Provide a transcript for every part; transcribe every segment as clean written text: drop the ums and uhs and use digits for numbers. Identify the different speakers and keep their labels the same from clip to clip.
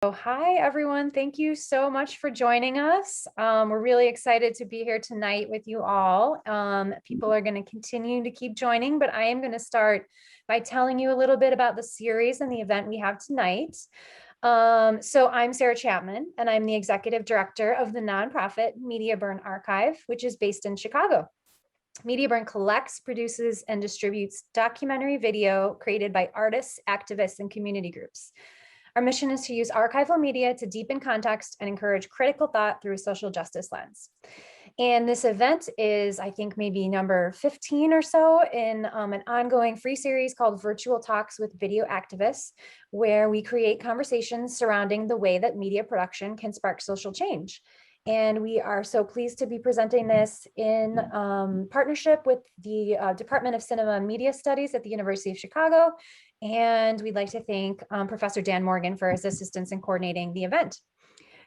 Speaker 1: Oh, hi, everyone. Thank you so much for joining us. We're really excited to be here tonight with you all. People are going to continue to keep joining, but I am going to start by telling you a little bit about the series and the event we have tonight. So I'm Sarah Chapman, and I'm the executive director of the nonprofit Media Burn Archive, which is based in Chicago. Media Burn collects, produces, and distributes documentary video created by artists, activists, and community groups. Our mission is to use archival media to deepen context and encourage critical thought through a social justice lens. And this event is, I think, maybe number 15 or so in an ongoing free series called Virtual Talks with Video Activists, where we create conversations surrounding the way that media production can spark social change. And we are so pleased to be presenting this in partnership with the Department of Cinema and Media Studies at the University of Chicago. And we'd like to thank Professor Dan Morgan for his assistance in coordinating the event.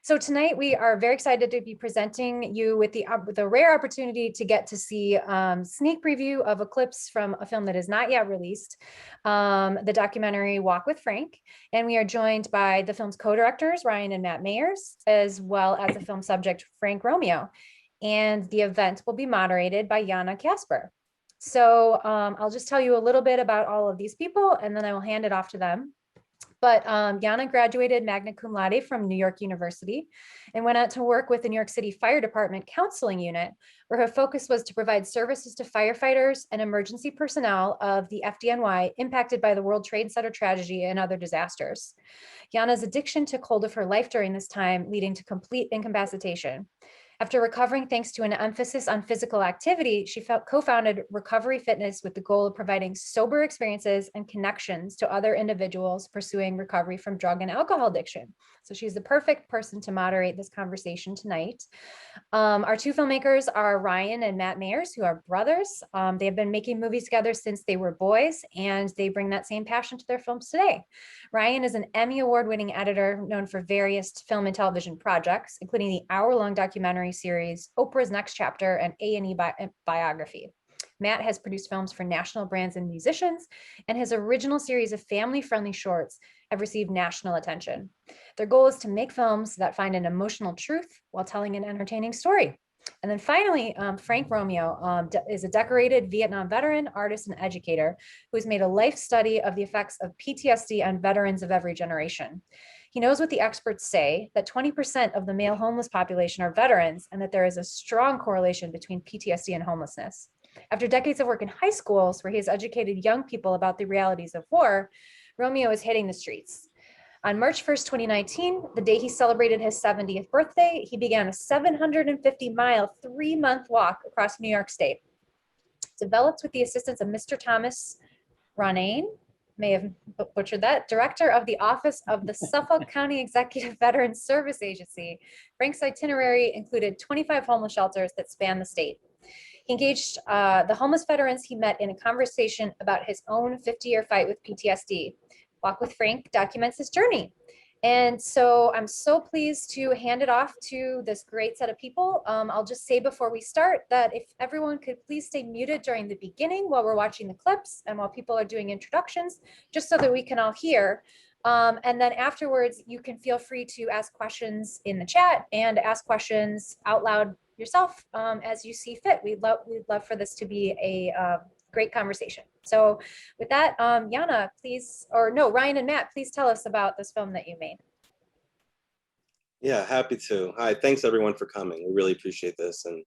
Speaker 1: So tonight we are very excited to be presenting you with the rare opportunity to get to see sneak preview of a clips from a film that is not yet released, the documentary Walk with Frank. And we are joined by the film's co-directors, Ryan and Matt Mayers, as well as the film subject, Frank Romeo. And the event will be moderated by Jana Kasper. So I'll just tell you a little bit about all of these people, and then I will hand it off to them. But Jana graduated magna cum laude from New York University and went out to work with the New York City Fire Department Counseling Unit, where her focus was to provide services to firefighters and emergency personnel of the FDNY impacted by the World Trade Center tragedy and other disasters. Jana's addiction took hold of her life during this time, leading to complete incapacitation. After recovering thanks to an emphasis on physical activity, she co-founded Recovery Fitness with the goal of providing sober experiences and connections to other individuals pursuing recovery from drug and alcohol addiction. So she's the perfect person to moderate this conversation tonight. Our two filmmakers are Ryan and Matt Mayers, who are brothers. They have been making movies together since they were boys, and they bring that same passion to their films today. Ryan is an Emmy Award-winning editor known for various film and television projects, including the hour-long documentary series Oprah's Next Chapter and A&E biography. Matt has produced films for national brands and musicians, and his original series of family-friendly shorts have received national attention. Their goal is to make films that find an emotional truth while telling an entertaining story. And then finally, Frank Romeo is a decorated Vietnam veteran, artist, and educator who has made a life study of the effects of PTSD on veterans of every generation. He knows what the experts say, that 20% of the male homeless population are veterans, and that there is a strong correlation between PTSD and homelessness. After decades of work in high schools, where he has educated young people about the realities of war, Romeo is hitting the streets. On March 1st, 2019, the day he celebrated his 70th birthday, he began a 750-mile, 3-month walk across New York State. Developed with the assistance of Mr. Thomas Ronayne, may have butchered that, director of the Office of the Suffolk County Executive Veterans Service Agency, Frank's itinerary included 25 homeless shelters that span the state. He engaged the homeless veterans he met in a conversation about his own 50-year fight with PTSD. Walk with Frank documents his journey. And so I'm so pleased to hand it off to this great set of people. I'll just say before we start that if everyone could please stay muted during the beginning while we're watching the clips and while people are doing introductions, just so that we can all hear. And then afterwards, you can feel free to ask questions in the chat and ask questions out loud yourself as you see fit. We'd love for this to be a great conversation. So with that, Jana, please, or no, Ryan and Matt, please tell us about this film that you made.
Speaker 2: Yeah, happy to. Hi, thanks everyone for coming. We really appreciate this. And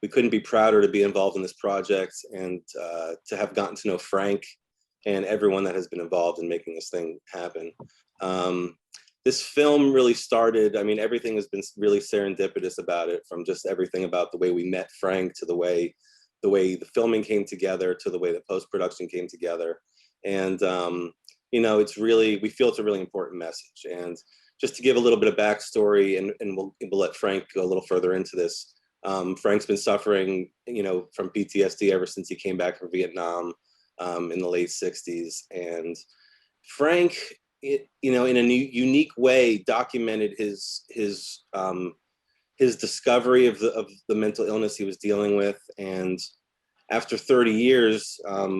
Speaker 2: we couldn't be prouder to be involved in this project and to have gotten to know Frank and everyone that has been involved in making this thing happen. This film really started, I mean, everything has been really serendipitous about it, from just everything about the way we met Frank to the way the filming came together to the way the post-production came together. And, you know, it's really, we feel it's a really important message. And just to give a little bit of backstory, and we'll let Frank go a little further into this. Frank's been suffering, you know, from PTSD ever since he came back from Vietnam in the late 60s. And Frank, you know, in a unique way, documented his discovery of the mental illness he was dealing with. And after 30 years,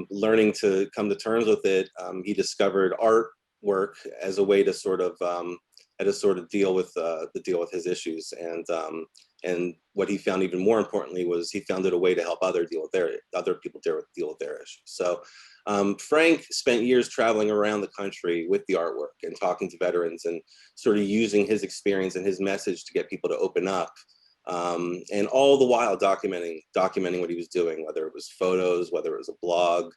Speaker 2: learning to come to terms with it, he discovered artwork as a way to sort of to sort of deal with his issues. And what he found even more importantly was he found it a way to help other people deal with their issues. So Frank spent years traveling around the country with the artwork and talking to veterans and sort of using his experience and his message to get people to open up. And all the while documenting what he was doing, whether it was photos, whether it was a blog,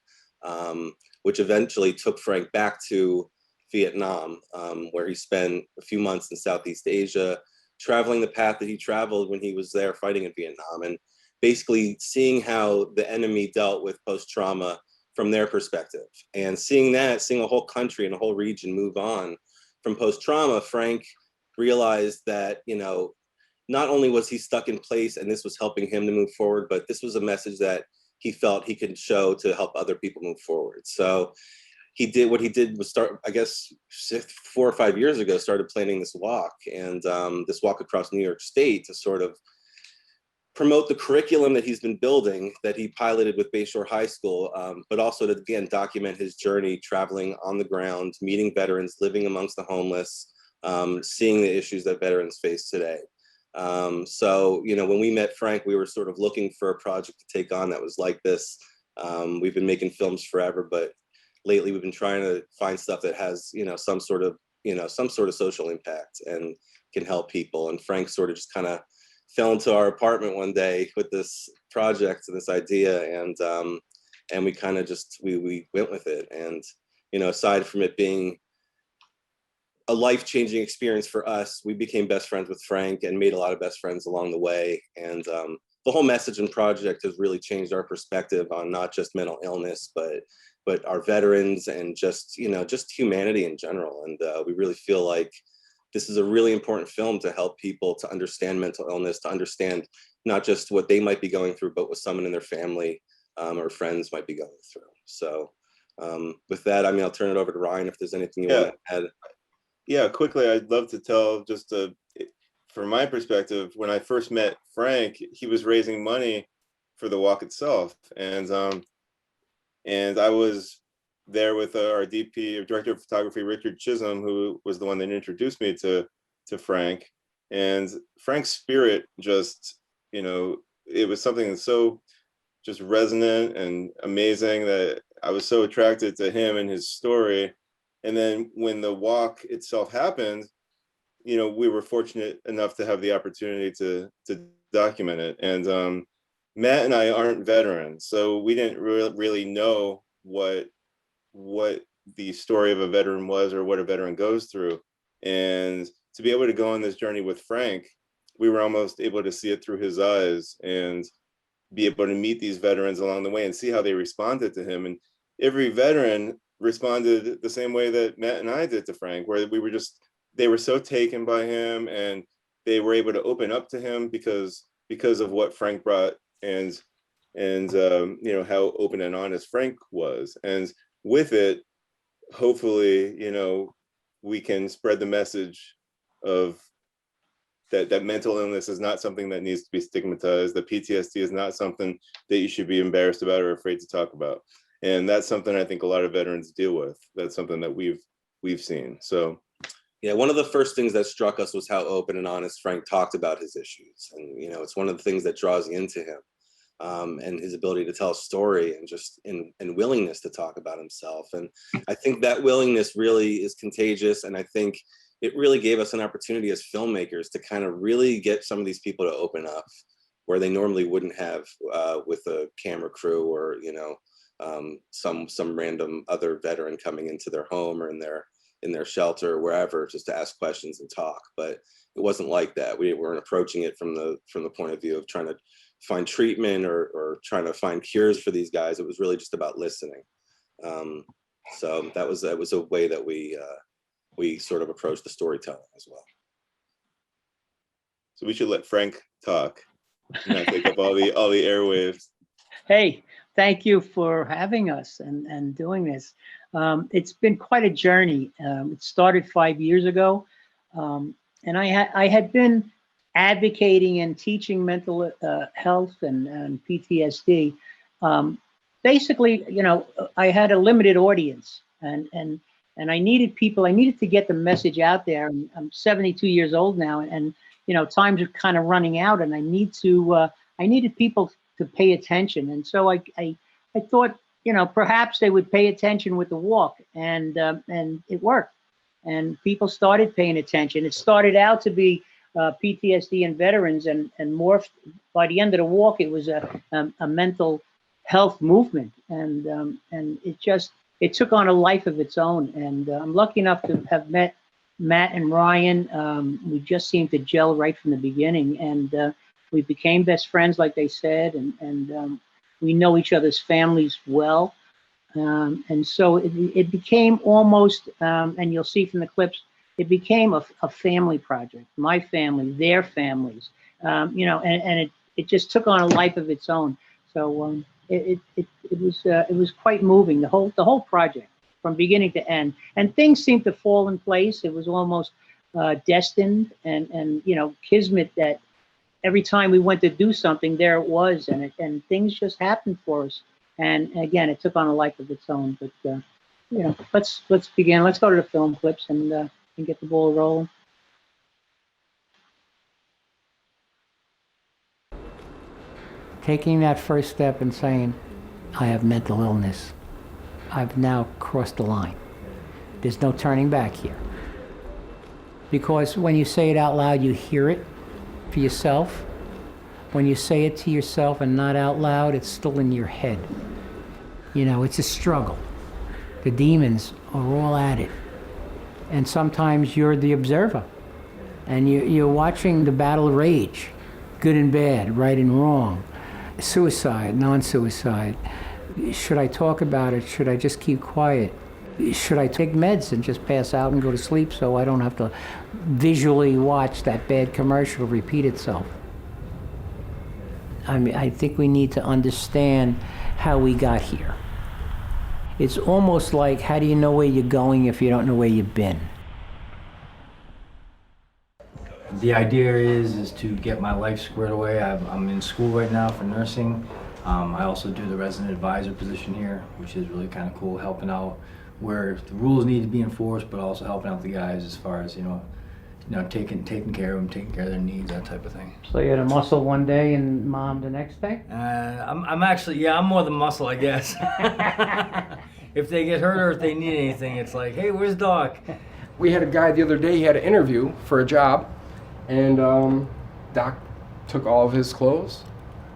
Speaker 2: which eventually took Frank back to Vietnam, where he spent a few months in Southeast Asia, traveling the path that he traveled when he was there fighting in Vietnam, and basically seeing how the enemy dealt with post-trauma from their perspective. And seeing a whole country and a whole region move on from post-trauma, Frank realized that, not only was he stuck in place and this was helping him to move forward, but this was a message that he felt he could show to help other people move forward. So what he did was start, I guess, 4 or 5 years ago, started planning this walk, and this walk across New York State to sort of promote the curriculum that he's been building, that he piloted with Bayshore High School, but also to, again, document his journey traveling on the ground, meeting veterans, living amongst the homeless, seeing the issues that veterans face today. So, when we met Frank, we were sort of looking for a project to take on that was like this. We've been making films forever, but lately we've been trying to find stuff that has, some sort of social impact and can help people. And Frank sort of just kind of fell into our apartment one day with this project and this idea, and we kind of just we went with it. And aside from it being a life-changing experience for us, we became best friends with Frank and made a lot of best friends along the way. And the whole message and project has really changed our perspective on not just mental illness, but our veterans and just humanity in general. And we really feel like this is a really important film to help people to understand mental illness, to understand not just what they might be going through, but what someone in their family or friends might be going through. So with that, I'll turn it over to Ryan if there's anything you want to add.
Speaker 3: Yeah, quickly, I'd love to tell from my perspective, when I first met Frank, he was raising money for the walk itself. And I was there with our DP, or director of photography, Richard Chisholm, who was the one that introduced me to Frank. And Frank's spirit just, it was something that's so just resonant and amazing that I was so attracted to him and his story. And then when the walk itself happened, we were fortunate enough to have the opportunity to document it. And Matt and I aren't veterans, so we didn't really know what the story of a veteran was or what a veteran goes through. And to be able to go on this journey with Frank, we were almost able to see it through his eyes and be able to meet these veterans along the way and see how they responded to him. And every veteran responded the same way that Matt and I did to Frank, where they were so taken by him, and they were able to open up to him because of what Frank brought, and how open and honest Frank was. And with it, hopefully, we can spread the message of that mental illness is not something that needs to be stigmatized. That PTSD is not something that you should be embarrassed about or afraid to talk about. And that's something I think a lot of veterans deal with. That's something that we've seen. So
Speaker 2: yeah, one of the first things that struck us was how open and honest Frank talked about his issues. And, it's one of the things that draws you into him, and his ability to tell a story and just and willingness to talk about himself. And I think that willingness really is contagious. And I think it really gave us an opportunity as filmmakers to kind of really get some of these people to open up where they normally wouldn't have with a camera crew or, some random other veteran coming into their home or in their shelter or wherever, just to ask questions and talk. But it wasn't like that. We weren't approaching it from the point of view of trying to find treatment or trying to find cures for these guys. It was really just about listening. So that was a way that we sort of approached the storytelling as well.
Speaker 3: So we should let Frank talk, not take up all the airwaves.
Speaker 4: Hey, thank you for having us and doing this. It's been quite a journey. It started 5 years ago, and I had been advocating and teaching mental health and PTSD. Basically, I had a limited audience, and And I needed people, I needed to get the message out there. And I'm 72 years old now, and you know, times are kind of running out, and I needed people to pay attention. And so I thought, you know, perhaps they would pay attention with the walk, and it worked. And people started paying attention. It started out to be PTSD and veterans, and morphed. By the end of the walk, it was a mental health movement, and it took on a life of its own. And I'm lucky enough to have met Matt and Ryan. We just seemed to gel right from the beginning, and we became best friends, like they said, and we know each other's families well. And so it became almost, and you'll see from the clips, it became a family project. My family, their families, you know, and it just took on a life of its own. So it was quite moving, the whole project from beginning to end. And things seemed to fall in place. It was almost destined, and you know, kismet, that every time we went to do something, there it was, and things just happened for us. And again, it took on a life of its own. But you know, let's begin. Let's go to the film clips and get the ball rolling. Taking that first step and saying, I have mental illness. I've now crossed the line. There's no turning back here. Because when you say it out loud, you hear it for yourself. When you say it to yourself and not out loud, it's still in your head. You know, it's a struggle. The demons are all at it. And sometimes you're the observer. And you're watching the battle rage, good and bad, right and wrong, suicide, non-suicide. Should I talk about it? Should I just keep quiet? Should I take meds and just pass out and go to sleep so I don't have to visually watch that bad commercial repeat itself? I mean, I think we need to understand how we got here. It's almost like, how do you know where you're going if you don't know where you've been?
Speaker 5: The idea is to get my life squared away. I'm in school right now for nursing. I also do the resident advisor position here, which is really kind of cool, helping out where the rules need to be enforced, but also helping out the guys as far as, you know, taking care of them, taking care of their needs, that type of thing.
Speaker 4: So you had a muscle one day and mom the next day?
Speaker 5: I'm actually, yeah, I'm more the muscle, I guess. If they get hurt or if they need anything, it's like, hey, where's Doc?
Speaker 6: We had a guy the other day, he had an interview for a job, and Doc took all of his clothes,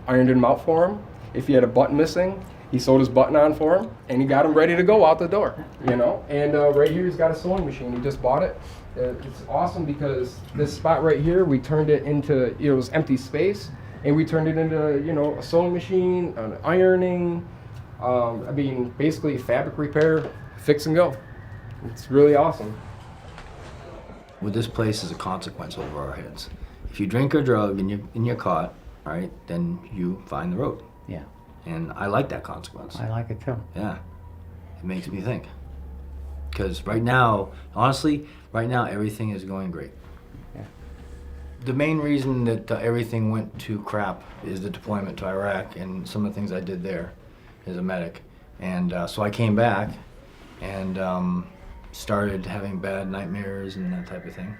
Speaker 6: ironed them out for him. If he had a button missing, he sewed his button on for him, and he got him ready to go out the door, you know? And right here, he's got a sewing machine. He just bought it. It's awesome because this spot right here, we turned it into, it was empty space, and we turned it into, you know, a sewing machine, an ironing, I mean, basically fabric repair, fix and go. It's really awesome.
Speaker 5: Well, this place is a consequence over our heads. If you drink or drug and you're caught, right, then you find the road.
Speaker 4: Yeah.
Speaker 5: And I like that consequence.
Speaker 4: I like it too.
Speaker 5: Yeah. It makes me think. Because right now, honestly, right now everything is going great.
Speaker 4: Yeah.
Speaker 5: The main reason that everything went to crap is the deployment to Iraq and some of the things I did there as a medic. And so I came back and started having bad nightmares and that type of thing.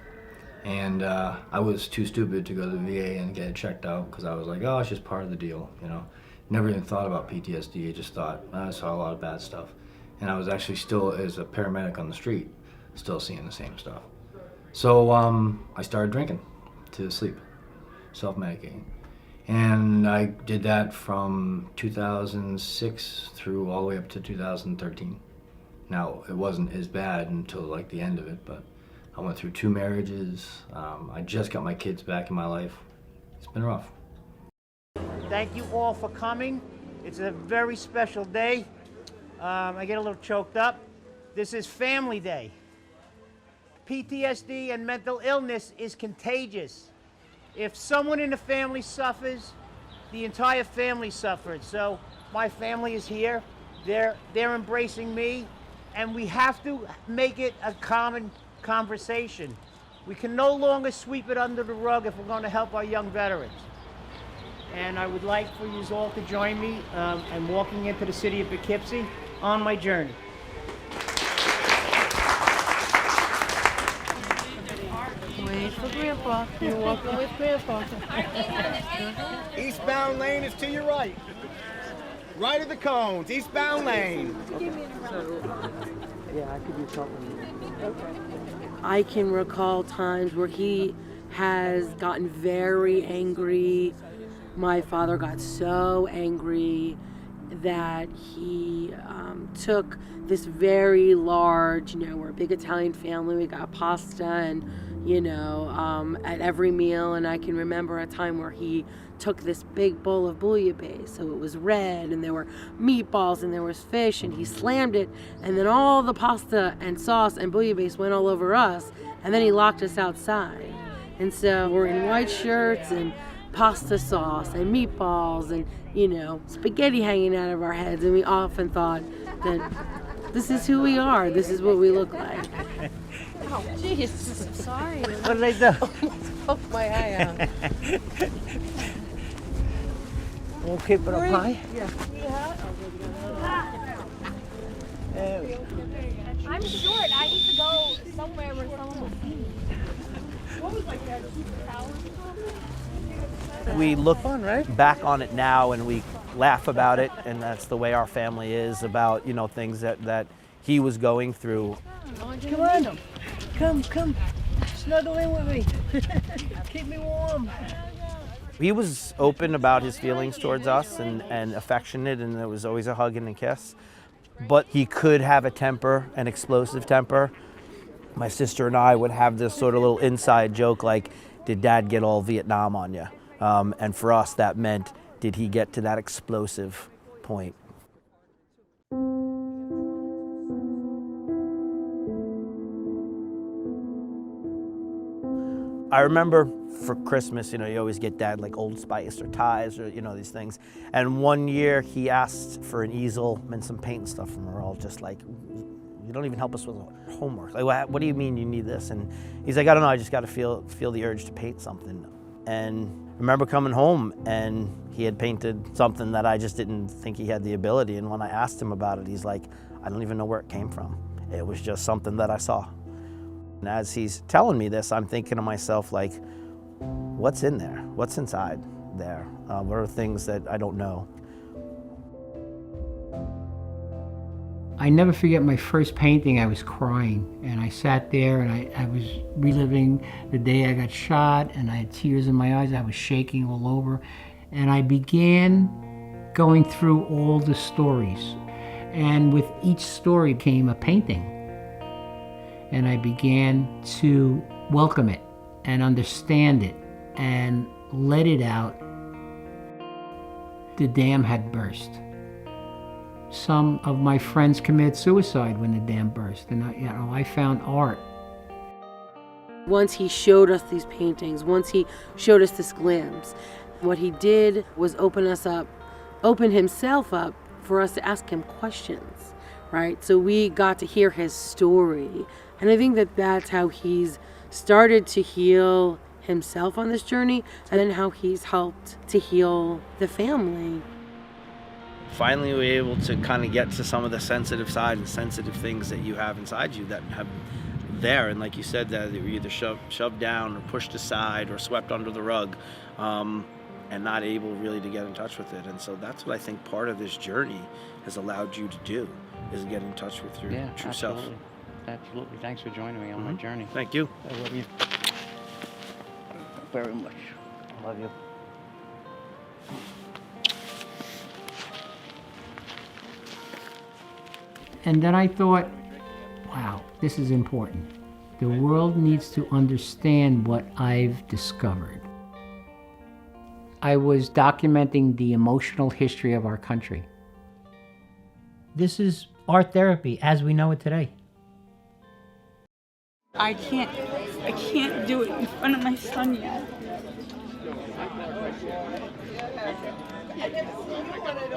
Speaker 5: And I was too stupid to go to the VA and get it checked out because I was like, oh, it's just part of the deal, you know. Never even thought about PTSD. I just thought, I saw a lot of bad stuff. And I was actually still, as a paramedic on the street, still seeing the same stuff. So I started drinking to sleep, self-medicating. And I did that from 2006 through all the way up to 2013. Now, it wasn't as bad until like the end of it, but I went through 2 marriages. I just got my kids back in my life. It's been rough.
Speaker 7: Thank you all for coming. It's a very special day. I get a little choked up. This is Family Day. PTSD and mental illness is contagious. If someone in the family suffers, the entire family suffers. So my family is here. They're embracing me, and we have to make it a common conversation. We can no longer sweep it under the rug if we're going to help our young veterans. And I would like for you all to join me in walking into the city of Poughkeepsie on my journey.
Speaker 8: for Grandpa. You're walking with Grandpa.
Speaker 7: Eastbound lane is to your right. Right of the cones, eastbound lane.
Speaker 4: Yeah, I could do something.
Speaker 8: I can recall times where he has gotten very angry. My father got so angry that he took this very large, we're a big Italian family, we got pasta and, at every meal. And I can remember a time where he took this big bowl of bouillabaisse, so it was red and there were meatballs and there was fish, and he slammed it, and then all the pasta and sauce and bouillabaisse went all over us, and then he locked us outside. And so we're in white shirts and pasta sauce and meatballs and, spaghetti hanging out of our heads, and we often thought that this is who we are, this is what we look like.
Speaker 9: Oh, jeez, I'm sorry.
Speaker 7: What did I do?
Speaker 9: Almost poked my eye out.
Speaker 7: We'll keep it up high.
Speaker 9: Yeah.
Speaker 10: I'm short. I need to go somewhere where someone will see me. What was like that?
Speaker 11: We look back on it now and we laugh about it, and that's the way our family is about, things that he was going through.
Speaker 7: Come on. Come. Snuggle in with me. Keep me warm.
Speaker 11: He was open about his feelings towards us and affectionate, and there was always a hug and a kiss. But he could have a temper, an explosive temper. My sister and I would have this sort of little inside joke like, did Dad get all Vietnam on you? And for us, that meant, did he get to that explosive point? I remember for Christmas, you always get Dad like Old Spice or ties or, these things. And one year he asked for an easel and some paint and stuff, and we're all just like, you don't even help us with homework. Like, what do you mean you need this? And he's like, I don't know, I just got to feel the urge to paint something. And I remember coming home and he had painted something that I just didn't think he had the ability. And when I asked him about it, he's like, I don't even know where it came from. It was just something that I saw. And as he's telling me this, I'm thinking to myself, like, what's in there? What's inside there? What are things that I don't know?
Speaker 4: I never forget my first painting. I was crying, and I sat there and I was reliving the day I got shot, and I had tears in my eyes. I was shaking all over, and I began going through all the stories, and with each story came a painting, and I began to welcome it and understand it and let it out. The dam had burst. Some of my friends committed suicide when the dam burst, and I found art.
Speaker 8: Once he showed us these paintings, once he showed us this glimpse, what he did was open himself up for us to ask him questions, right? So we got to hear his story. And I think that that's how he's started to heal himself on this journey, and then how he's helped to heal the family.
Speaker 11: Finally, we were able to kind of get to some of the sensitive side and sensitive things that you have inside you that have there. And like you said, that they were either shoved down or pushed aside or swept under the rug, and not able really to get in touch with it. And so that's what I think part of this journey has allowed you to do, is get in touch with your true self.
Speaker 12: Absolutely. Thanks for joining me on my journey.
Speaker 11: Thank you.
Speaker 12: I love you very much. I love you.
Speaker 4: And then I thought, wow, this is important. The world needs to understand what I've discovered. I was documenting the emotional history of our country. This is art therapy as we know it today.
Speaker 13: I can't do it in front of my son yet.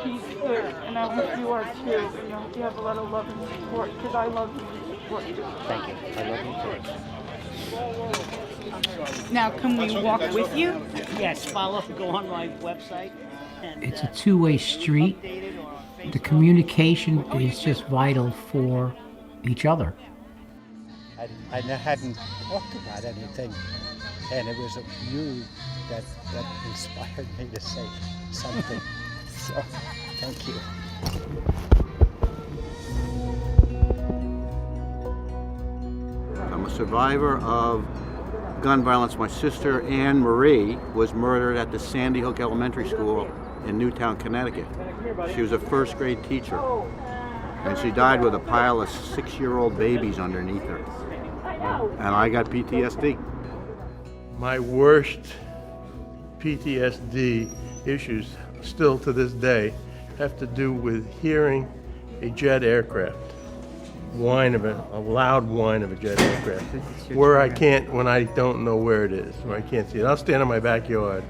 Speaker 13: He's hurt, and I hope you are too. And I hope you have a lot of love and support, because I love you and support you.
Speaker 12: Thank you. I love you too.
Speaker 13: Now, can we walk with you?
Speaker 14: Yes, follow, go on my website.
Speaker 4: It's a two-way street. The communication is just vital for each other.
Speaker 14: I hadn't talked about anything
Speaker 15: And it was you that inspired me to say something. So, thank you.
Speaker 16: I'm a survivor of gun violence. My sister, Anne Marie, was murdered at the Sandy Hook Elementary School in Newtown, Connecticut. She was a first grade teacher, and she died with a pile of 6-year-old babies underneath her. And I got PTSD.
Speaker 17: My worst PTSD issues, still to this day, have to do with hearing a jet aircraft. A loud whine of a jet aircraft, where I can't, when I don't know where it is, where I can't see it. I'll stand in my backyard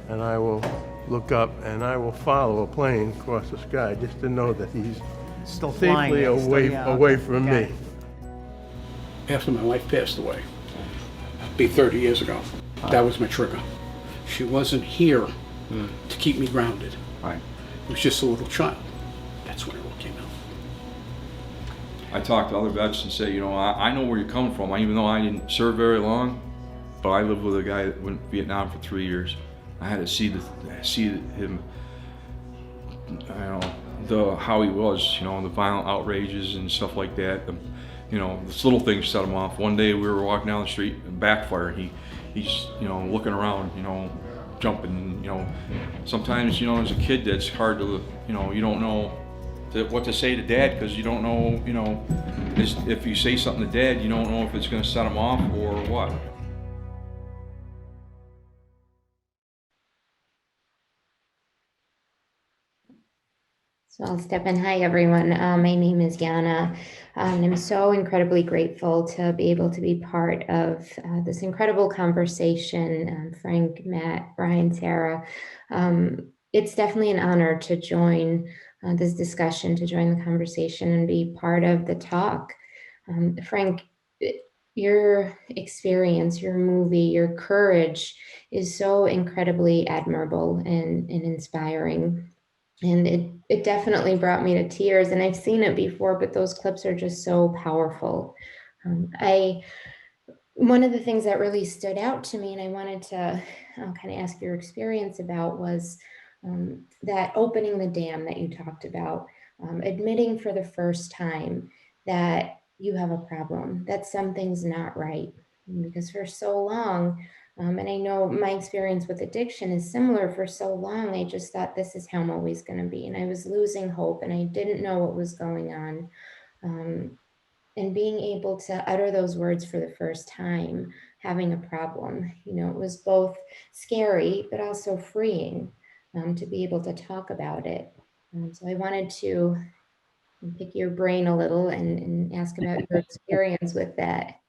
Speaker 17: and I will look up and I will follow a plane across the sky just to know that he's
Speaker 18: still
Speaker 17: safely away from me.
Speaker 18: After my wife passed away, be 30 years ago, that was my trigger. She wasn't here to keep me grounded.
Speaker 19: Right.
Speaker 18: It was just a little child. That's when it all came out.
Speaker 19: I talk to other vets and say, you know, I know where you're coming from. Even though I didn't serve very long, but I lived with a guy that went to Vietnam for 3 years. I had to see him, how he was, the violent outrages and stuff like that. This little thing set him off. One day we were walking down the street and backfire. He's looking around, jumping. Sometimes as a kid that's hard to, you don't know what to say to dad because you don't know, if you say something to dad, you don't know if it's going to set him off or what.
Speaker 20: So I'll step in. Hi, everyone. My name is Yana. And I'm so incredibly grateful to be able to be part of this incredible conversation. Frank, Matt, Brian, Sarah. It's definitely an honor to join this discussion, to join the conversation and be part of the talk. Frank, your experience, your movie, your courage is so incredibly admirable and inspiring. And it definitely brought me to tears, and I've seen it before, but those clips are just so powerful. One of the things that really stood out to me, and I wanted to kind of ask your experience about, was that opening the dam that you talked about, admitting for the first time that you have a problem, that something's not right. Because for so long, and I know my experience with addiction is similar, for so long, I just thought this is how I'm always going to be. And I was losing hope and I didn't know what was going on. And being able to utter those words for the first time, having a problem, it was both scary, but also freeing to be able to talk about it. So I wanted to pick your brain a little and ask about your experience with that.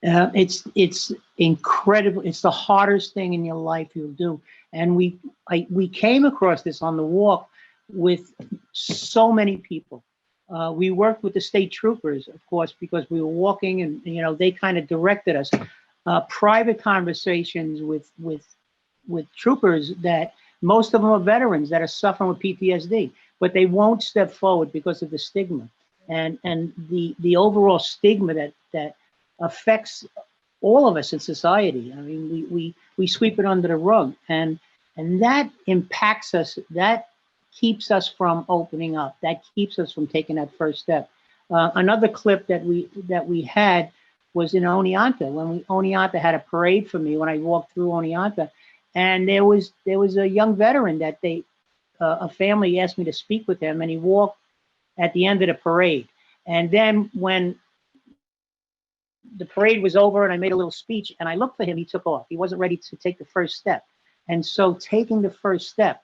Speaker 4: It's incredible. It's the hardest thing in your life you'll do. And we came across this on the walk with so many people. We worked with the state troopers, of course, because we were walking and, they kind of directed us. Private conversations with troopers that most of them are veterans that are suffering with PTSD, but they won't step forward because of the stigma and the overall stigma that affects all of us in society. I mean, we sweep it under the rug, and that impacts us. That keeps us from opening up. That keeps us from taking that first step. Another clip that we had was in Oneonta, when Oneonta had a parade for me when I walked through Oneonta, and there was a young veteran that a family asked me to speak with him, and he walked at the end of the parade. And then when the parade was over and I made a little speech and I looked for him, he took off. He wasn't ready to take the first step. And so taking the first step,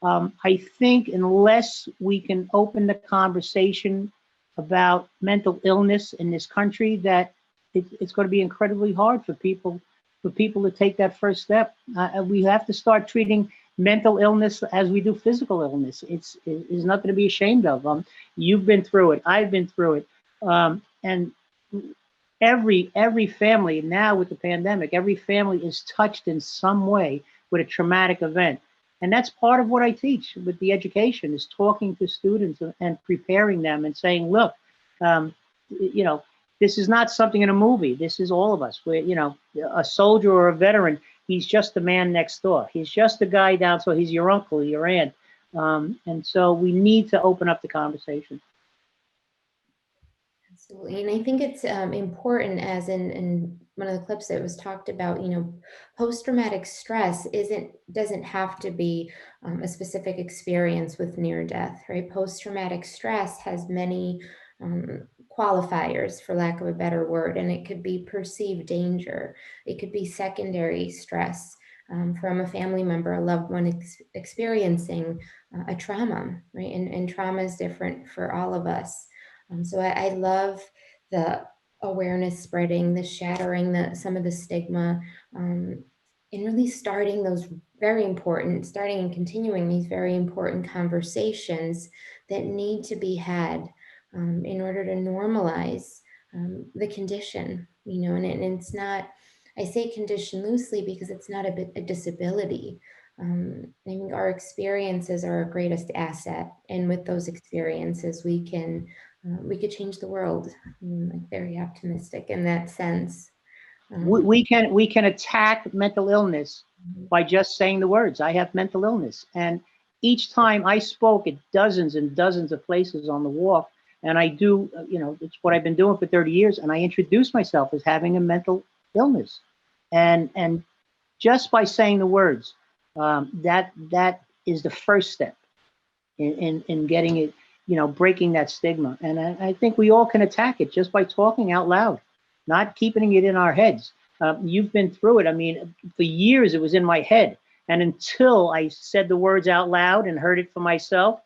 Speaker 4: I think unless we can open the conversation about mental illness in this country, that it's going to be incredibly hard for people to take that first step. We have to start treating mental illness as we do physical illness. It's nothing to be ashamed of. You've been through it. I've been through it. And every family now with the pandemic, every family is touched in some way with a traumatic event. And that's part of what I teach with the education, is talking to students and preparing them and saying, look, this is not something in a movie. This is all of us. We're, you know, a soldier or a veteran, he's just the man next door. He's just the guy down, so he's your uncle, your aunt. And so we need to open up the conversation.
Speaker 20: Absolutely. And I think it's important, as in one of the clips that was talked about, you know, post-traumatic stress doesn't have to be a specific experience with near death, right? Post-traumatic stress has many qualifiers, for lack of a better word, and it could be perceived danger. It could be secondary stress from a family member, a loved one experiencing a trauma, right? And trauma is different for all of us. So I love the awareness spreading, the shattering some of the stigma, and really starting and continuing these very important conversations that need to be had in order to normalize the condition, you know, and it's not, I say condition loosely because it's not a disability. I think our experiences are our greatest asset, and with those experiences, we could change the world. I'm like very optimistic in that sense.
Speaker 4: We can attack mental illness by just saying the words, I have mental illness. And each time I spoke at dozens and dozens of places on the walk, and I do, you know, it's what I've been doing for 30 years, and I introduce myself as having a mental illness. And just by saying the words, that is the first step in getting it, you know, breaking that stigma. And I think we all can attack it just by talking out loud, not keeping it in our heads. You've been through it. I mean, for years it was in my head. And until I said the words out loud and heard it for myself,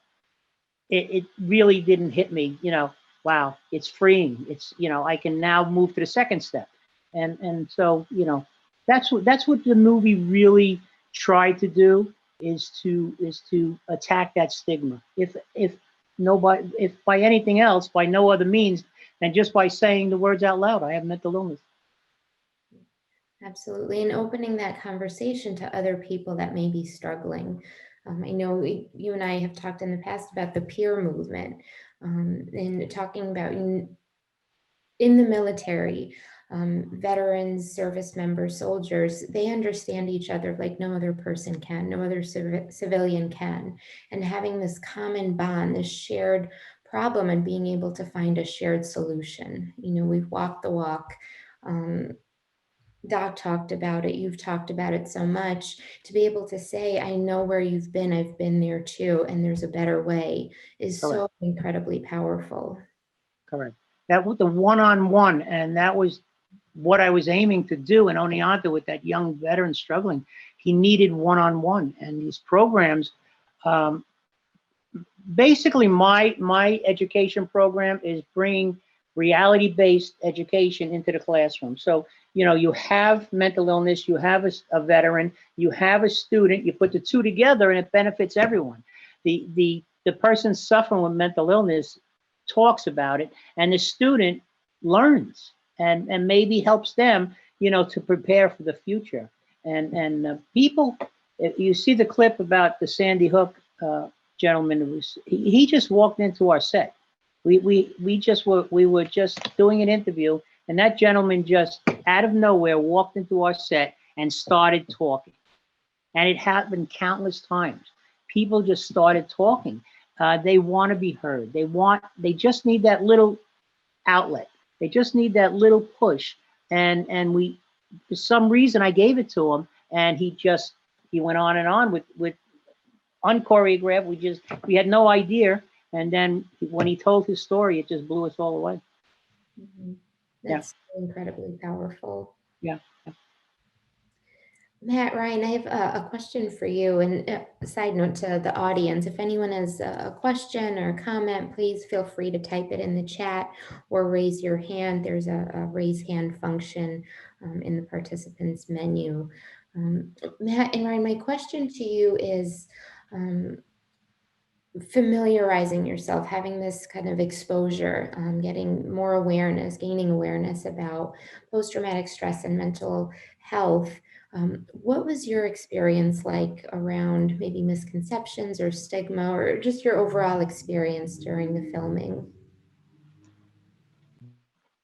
Speaker 4: it really didn't hit me, you know, wow, it's freeing. It's, you know, I can now move to the second step. And so, you know, that's what the movie really tried to do, is to attack that stigma. If by anything else, by no other means than just by saying the words out loud, I have mental illness.
Speaker 20: Absolutely. And opening that conversation to other people that may be struggling. I know you and I have talked in the past about the peer movement, and talking about in the military, veterans, service members, soldiers, they understand each other like no other person can, no other civilian can. And having this common bond, this shared problem, and being able to find a shared solution. You know, we've walked the walk. Doc talked about it, you've talked about it so much, to be able to say, I know where you've been, I've been there too, and there's a better way, is so incredibly powerful.
Speaker 4: Correct. That was the one-on-one, and that was what I was aiming to do in Oneonta with that young veteran struggling. He needed one-on-one, and these programs, basically my education program is bringing reality-based education into the classroom. So, you know, you have mental illness, you have a veteran, you have a student, you put the two together and it benefits everyone. The person suffering with mental illness talks about it, and the student learns and maybe helps them, you know, to prepare for the future. And people, if you see the clip about the Sandy Hook gentleman, he just walked into our set. We were just doing an interview, and that gentleman just out of nowhere walked into our set and started talking. And it happened countless times. People just started talking. They want to be heard. They just need that little outlet. They just need that little push. And we, for some reason, I gave it to him, and he went on and on with unchoreographed. We had no idea. And then when he told his story, it just blew us all away.
Speaker 20: Mm-hmm. That's incredibly powerful.
Speaker 4: Yeah.
Speaker 20: Matt, Ryan, I have a question for you, and a side note to the audience. If anyone has a question or a comment, please feel free to type it in the chat or raise your hand. There's a raise hand function in the participants menu. Matt and Ryan, my question to you is, familiarizing yourself, having this kind of exposure, getting more awareness, gaining awareness about post-traumatic stress and mental health. What was your experience like around maybe misconceptions or stigma, or just your overall experience during the filming?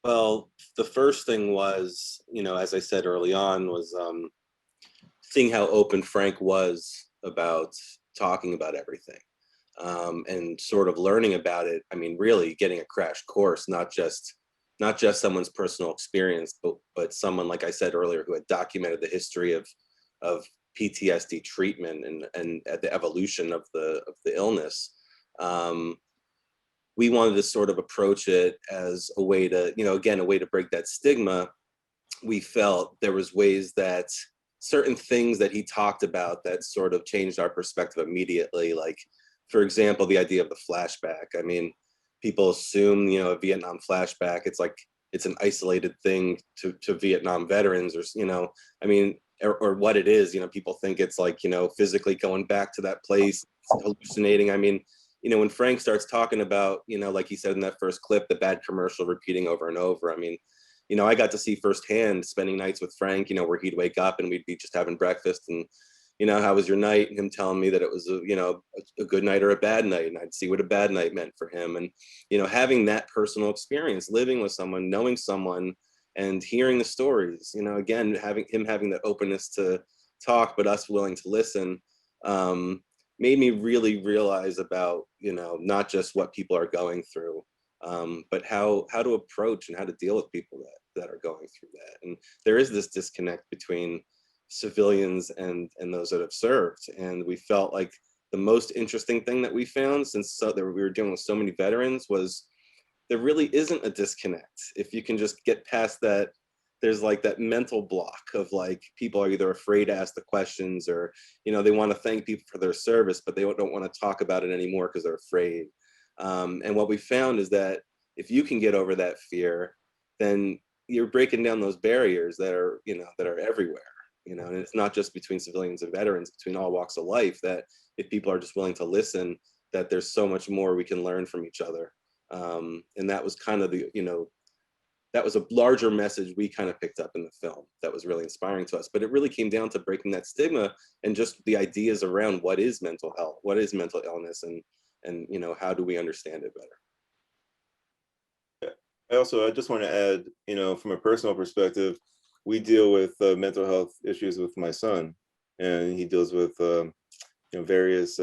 Speaker 2: Well, the first thing was, as I said early on, was seeing how open Frank was about talking about everything, and sort of learning about it. I mean, really getting a crash course, not just someone's personal experience, but someone, like I said earlier, who had documented the history of PTSD treatment and the evolution of the illness. We wanted to sort of approach it as a way to, again, a way to break that stigma. We felt there was ways that certain things that he talked about that sort of changed our perspective immediately. Like, for example, the idea of the flashback. I mean, people assume, a Vietnam flashback, it's like, it's an isolated thing to Vietnam veterans, or, I mean, or what it is, people think it's like, physically going back to that place, hallucinating. I mean, when Frank starts talking about, like he said in that first clip, the bad commercial repeating over and over. I mean, I got to see firsthand spending nights with Frank, where he'd wake up and we'd be just having breakfast and, how was your night? And him telling me that it was a good night or a bad night. And I'd see what a bad night meant for him. And, having that personal experience, living with someone, knowing someone and hearing the stories, again, having that openness to talk, but us willing to listen, made me really realize about, not just what people are going through, but how to approach and how to deal with people that are going through that. And there is this disconnect between civilians and those that have served. And we felt like the most interesting thing that we found, since we were dealing with so many veterans, was there really isn't a disconnect. If you can just get past that, there's like that mental block of like, people are either afraid to ask the questions, or, they want to thank people for their service, but they don't want to talk about it anymore because they're afraid. And what we found is that if you can get over that fear, then you're breaking down those barriers that are, that are everywhere, and it's not just between civilians and veterans, between all walks of life, that if people are just willing to listen, that there's so much more we can learn from each other. And that was kind of that was a larger message we kind of picked up in the film that was really inspiring to us. But it really came down to breaking that stigma and just the ideas around what is mental health, what is mental illness, and how do we understand it better.
Speaker 3: I just want to add, from a personal perspective, we deal with mental health issues with my son, and he deals with various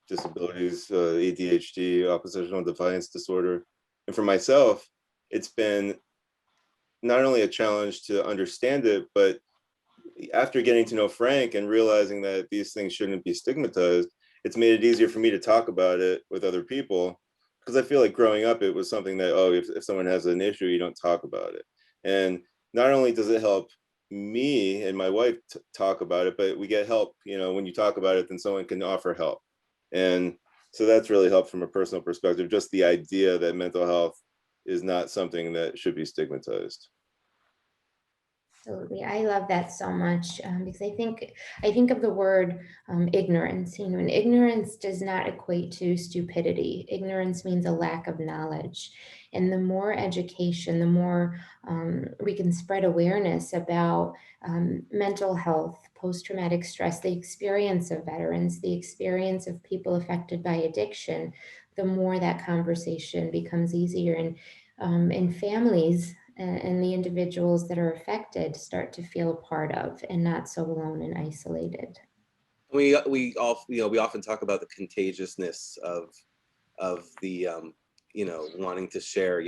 Speaker 3: disabilities, ADHD, oppositional defiance disorder. And for myself, it's been not only a challenge to understand it, but after getting to know Frank and realizing that these things shouldn't be stigmatized, it's made it easier for me to talk about it with other people. Because I feel like growing up, it was something that, if someone has an issue, you don't talk about it. And not only does it help me and my wife talk about it, but we get help, when you talk about it, then someone can offer help. And so that's really helped from a personal perspective, just the idea that mental health is not something that should be stigmatized.
Speaker 20: Absolutely. I love that so much, because I think of the word ignorance, and ignorance does not equate to stupidity. Ignorance means a lack of knowledge. And the more education, the more we can spread awareness about mental health, post-traumatic stress, the experience of veterans, the experience of people affected by addiction, the more that conversation becomes easier. And families and the individuals that are affected start to feel a part of, and not so alone and isolated.
Speaker 2: We often talk about the contagiousness of the wanting to share.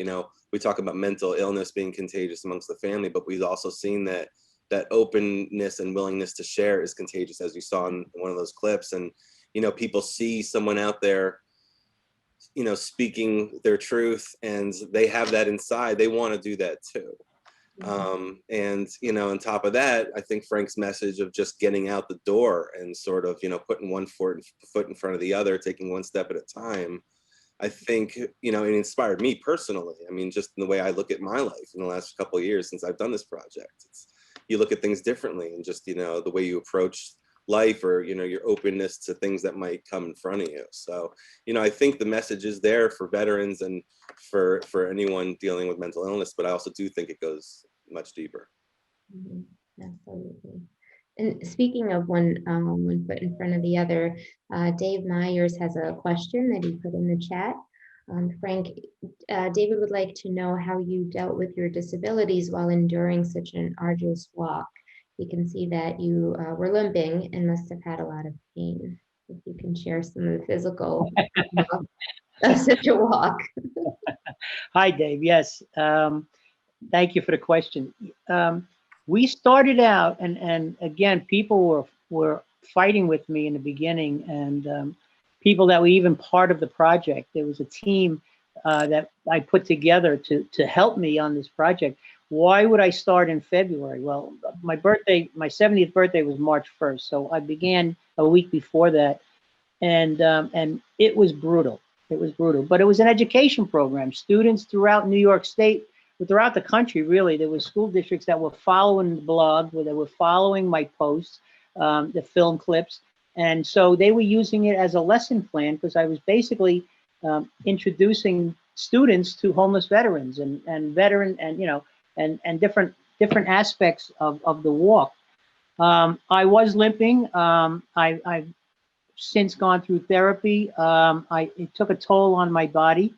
Speaker 2: We talk about mental illness being contagious amongst the family, but we've also seen that openness and willingness to share is contagious, as you saw in one of those clips. And people see someone out there speaking their truth, and they have that inside, they want to do that too. And on top of that, I think Frank's message of just getting out the door and sort of putting one foot in front of the other, taking one step at a time, I think it inspired me personally. I mean, just in the way I look at my life in the last couple of years since I've done this project, you look at things differently, and just the way you approach life, or your openness to things that might come in front of you. So I think the message is there for veterans and for anyone dealing with mental illness, but I also do think it goes much deeper.
Speaker 20: Absolutely. And speaking of one foot in front of the other, Dave Myers has a question that he put in the chat. Frank, David would like to know how you dealt with your disabilities while enduring such an arduous walk. You can see that you were limping and must have had a lot of pain. If you can share some of the physical of such a walk.
Speaker 4: Hi, Dave. Yes. Thank you for the question. We started out, and again, people were fighting with me in the beginning, and people that were even part of the project. There was a team that I put together to help me on this project. Why would I start in February? Well, my birthday, my 70th birthday was March 1st, so I began a week before that, and it was brutal. It was brutal, but it was an education program. Students throughout New York State, throughout the country, really, there were school districts that were following the blog, where they were following my posts, the film clips, and so they were using it as a lesson plan because I was basically introducing students to homeless veterans and veteran and different aspects of the walk. I was limping. I've since gone through therapy. It took a toll on my body.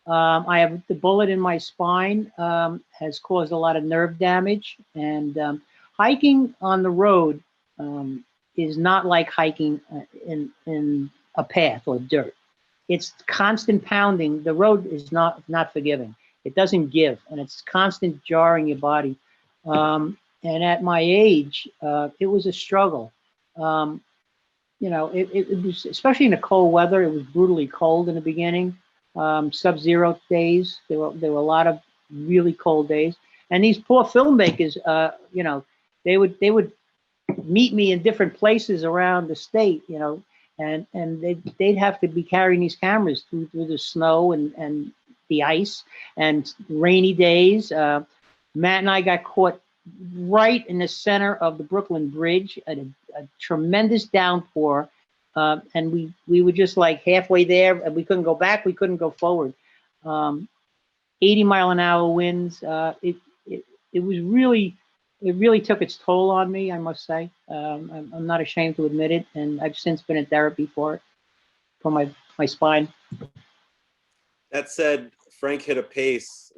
Speaker 4: I have the bullet in my spine, has caused a lot of nerve damage, and hiking on the road is not like hiking in a path or dirt. It's constant pounding. The road is not forgiving. It doesn't give, and it's constant jarring your body. And at my age, it was a struggle. It was, especially in the cold weather, it was brutally cold in the beginning. Sub-zero days. There were a lot of really cold days. And these poor filmmakers, they would meet me in different places around the state, and they'd have to be carrying these cameras through the snow and the ice and rainy days. Matt and I got caught right in the center of the Brooklyn Bridge at a tremendous downpour, and we were just like halfway there, and we couldn't go back, we couldn't go forward. 80-mile-an-hour winds. It was really, it really took its toll on me, I must say. I'm not ashamed to admit it, and I've since been in therapy for it, for my spine.
Speaker 2: That said, Frank hit a pace.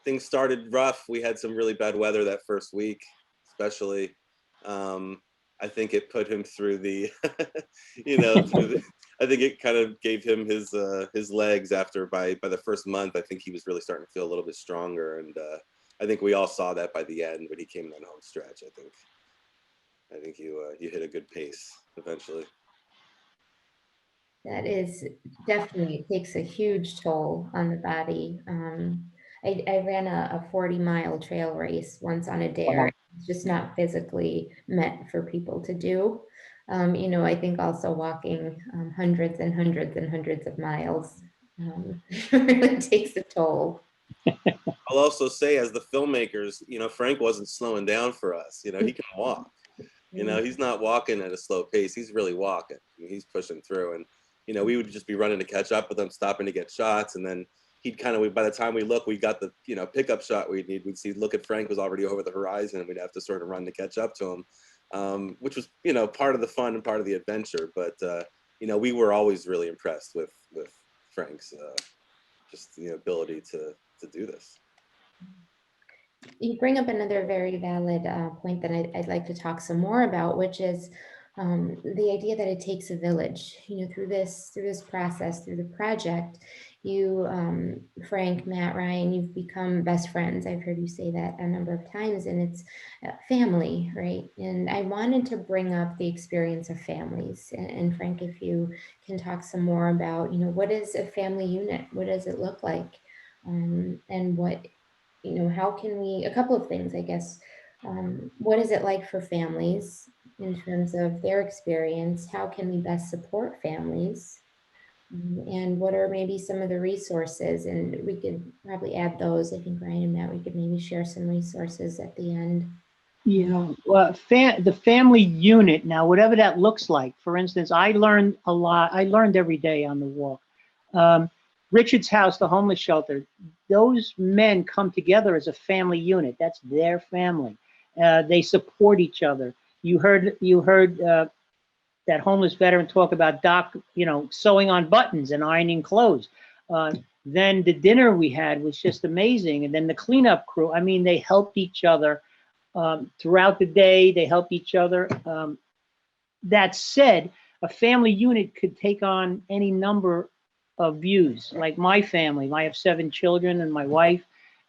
Speaker 2: Things started rough. We had some really bad weather that first week, especially. I think it put him through the, I think it kind of gave him his legs after by the first month. I think he was really starting to feel a little bit stronger, and I think we all saw that by the end when he came down home stretch. I think you hit a good pace eventually.
Speaker 20: That is definitely, it takes a huge toll on the body. I ran a 40-mile trail race once on a dare. It's just not physically meant for people to do. I think also walking hundreds and hundreds and hundreds of miles really takes a toll.
Speaker 2: I'll also say, as the filmmakers, Frank wasn't slowing down for us. He can walk. He's not walking at a slow pace. He's really walking. He's pushing through, and we would just be running to catch up with him, stopping to get shots, and then he'd by the time we look, we got the pickup shot we'd need. We'd see, look at Frank was already over the horizon, and we'd have to sort of run to catch up to him, which was part of the fun and part of the adventure. But we were always really impressed with Frank's just the ability to do this.
Speaker 20: You bring up another very valid point that I'd like to talk some more about, which is the idea that it takes a village. Through this process, through the project, you, Frank, Matt, Ryan, you've become best friends. I've heard you say that a number of times, and it's family, right? And I wanted to bring up the experience of families. And Frank, if you can talk some more about, what is a family unit? What does it look like? And what, how can we, a couple of things, I guess. What is it like for families in terms of their experience? How can we best support families? And what are maybe some of the resources? And we could probably add those. I think Ryan and Matt, we could maybe share some resources at the end.
Speaker 4: Well, the family unit, now, whatever that looks like. For instance, I learned a lot. I learned every day on the walk. Richard's House, the homeless shelter, those men come together as a family unit. That's their family. They support each other. You heard that homeless veteran talk about Doc, sewing on buttons and ironing clothes. Then the dinner we had was just amazing. And then the cleanup crew, I mean, they helped each other throughout the day. They helped each other. That said, a family unit could take on any number of views. Like my family, I have 7 children and my wife,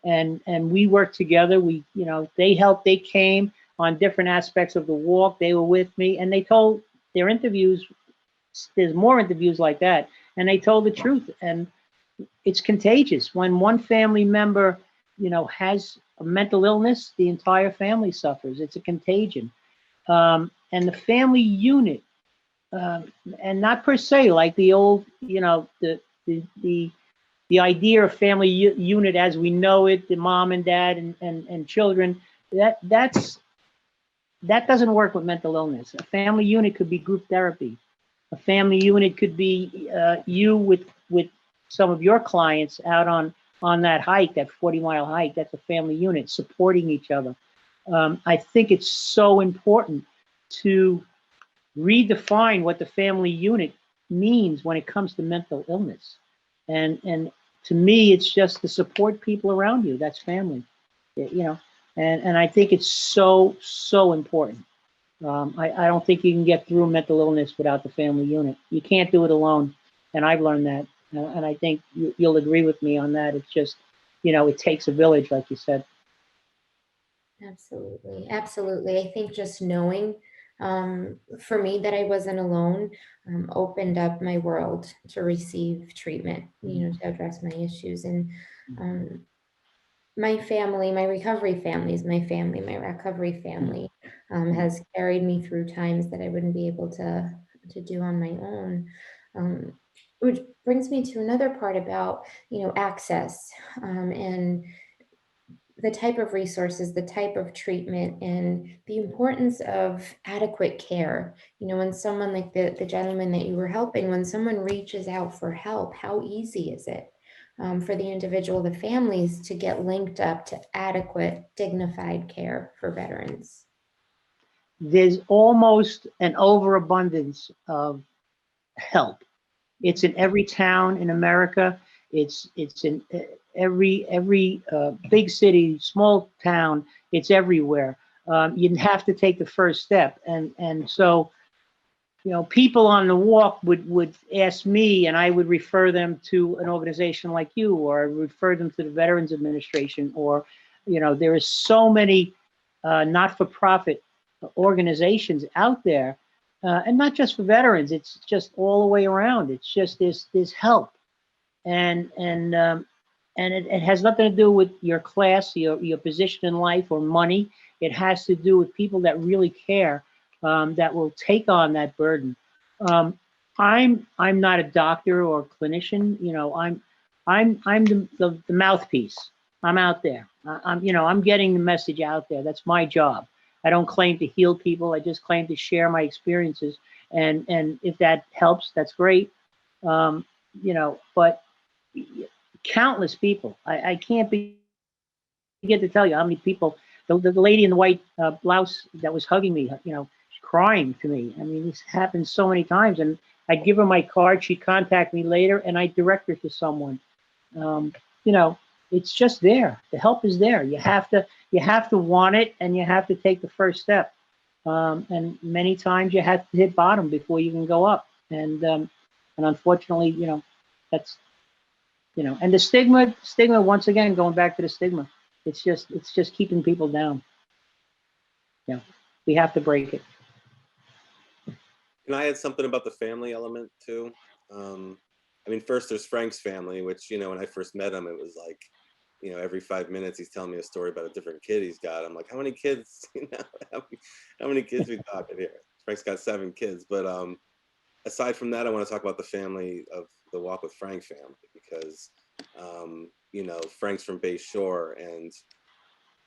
Speaker 4: and we worked together. We, you know, they helped. They came on different aspects of the walk. They were with me, and they told their interviews. There's more interviews like that, and they told the truth. And it's contagious. When one family member, you know, has a mental illness, the entire family suffers. It's a contagion. And the family unit, and not per se like the old, you know, the idea of family unit as we know it, the mom and dad and children, that doesn't work with mental illness. A family unit could be group therapy. A family unit could be you with some of your clients out on that hike, that 40-mile hike. That's a family unit supporting each other. I think it's so important to redefine what the family unit means when it comes to mental illness. And to me, it's just to support people around you. That's family, you know. And I think it's so important. I don't think you can get through mental illness without the family unit. You can't do it alone, and I've learned that. And I think you'll agree with me on that. It's just, you know, it takes a village, like you said.
Speaker 20: Absolutely. Absolutely. I think just knowing for me that I wasn't alone opened up my world to receive treatment, you know, to address my issues. And my family, my recovery family is my family. My recovery family has carried me through times that I wouldn't be able to do on my own. Which brings me to another part about, you know, access and the type of resources, the type of treatment, and the importance of adequate care. You know, when someone like the gentleman that you were helping, when someone reaches out for help, how easy is it for the individual, the families to get linked up to adequate, dignified care for veterans?
Speaker 4: There's almost an overabundance of help. It's in every town in America. It's in every big city, small town. It's everywhere. You have to take the first step, and so, you know, people on the walk would ask me, and I would refer them to an organization like you, or refer them to the Veterans Administration, or, you know, there is so many not-for-profit organizations out there, and not just for veterans. It's just all the way around. It's just there's help, and it has nothing to do with your class, your position in life, or money. It has to do with people that really care, that will take on that burden. I'm not a doctor or clinician. You know, I'm the mouthpiece. I'm out there. I'm getting the message out there. That's my job. I don't claim to heal people. I just claim to share my experiences. And if that helps, that's great. But countless people. I can't begin to tell you how many people. The lady in the white blouse that was hugging me, you know, crying to me. I mean, this happened so many times. And I'd give her my card. She'd contact me later, and I'd direct her to someone. You know, it's just there. The help is there. You have to want it, and you have to take the first step. And many times you have to hit bottom before you can go up. And unfortunately, you know, that's, you know, and the stigma, once again, going back to the stigma, it's just keeping people down. Yeah, we have to break it.
Speaker 2: Can I add something about the family element too? I mean, first there's Frank's family, which, you know, when I first met him, it was like, you know, every 5 minutes he's telling me a story about a different kid he's got. I'm like, how many kids, you know, how many kids we talking here? Frank's got 7 kids. But aside from that, I want to talk about the family of the Walk with Frank family, because, you know, Frank's from Bay Shore, and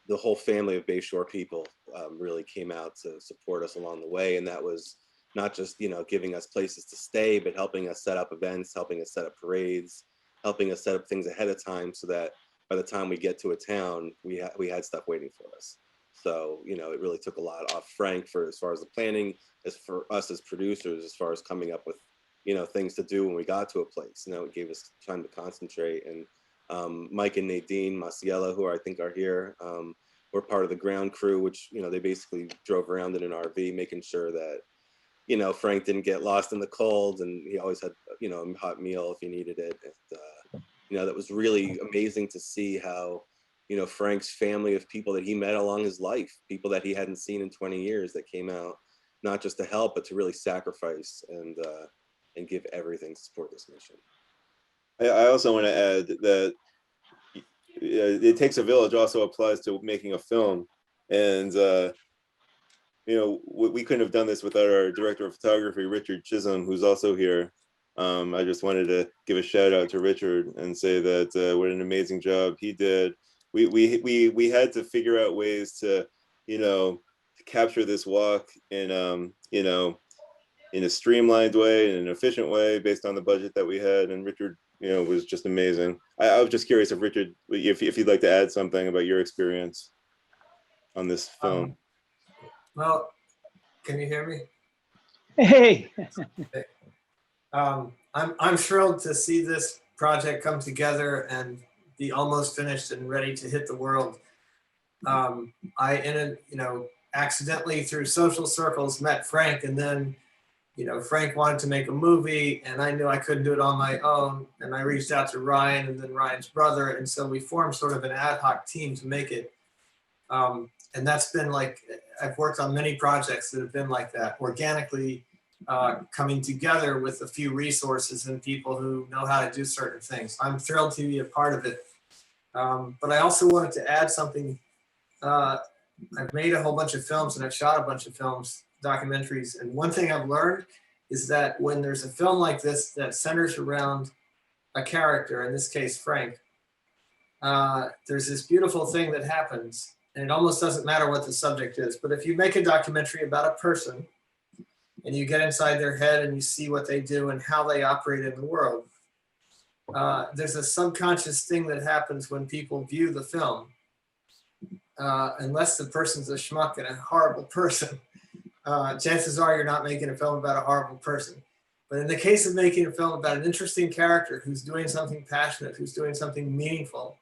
Speaker 2: the whole family of Bay Shore people really came out to support us along the way. And that was not just, you know, giving us places to stay, but helping us set up events, helping us set up parades, helping us set up things ahead of time, so that by the time we get to a town, we had stuff waiting for us. So, you know, it really took a lot off Frank for as far as the planning, as for us as producers, as far as coming up with things to do when we got to a place. It gave us time to concentrate. And Mike and Nadine Maciella, who I think are here, were part of the ground crew, which, they basically drove around in an RV, making sure that, Frank didn't get lost in the cold, and he always had, a hot meal if he needed it. And, that was really amazing to see how, Frank's family of people that he met along his life, people that he hadn't seen in 20 years, that came out not just to help, but to really sacrifice and give everything to support this mission.
Speaker 3: I also want to add that it takes a village also applies to making a film. And, we couldn't have done this without our director of photography, Richard Chisholm, who's also here. I just wanted to give a shout out to Richard and say that what an amazing job he did. We had to figure out ways to, to capture this walk in, in a streamlined way, in an efficient way, based on the budget that we had. And Richard, was just amazing. I was just curious if Richard, if you'd like to add something about your experience on this film.
Speaker 21: Well, can you hear me?
Speaker 4: Hey.
Speaker 21: I'm thrilled to see this project come together and be almost finished and ready to hit the world. I accidentally through social circles met Frank, and then Frank wanted to make a movie, and I knew I couldn't do it on my own, and I reached out to Ryan and then Ryan's brother, and so we formed sort of an ad hoc team to make it. And that's been like, I've worked on many projects that have been like that, organically coming together with a few resources and people who know how to do certain things. I'm thrilled to be a part of it. But I also wanted to add something. I've made a whole bunch of films and I've shot a bunch of films, documentaries. And one thing I've learned is that when there's a film like this that centers around a character, in this case, Frank, there's this beautiful thing that happens. And it almost doesn't matter what the subject is. But if you make a documentary about a person and you get inside their head and you see what they do and how they operate in the world, there's a subconscious thing that happens when people view the film. Unless the person's a schmuck and a horrible person, chances are you're not making a film about a horrible person. But in the case of making a film about an interesting character who's doing something passionate, who's doing something meaningful,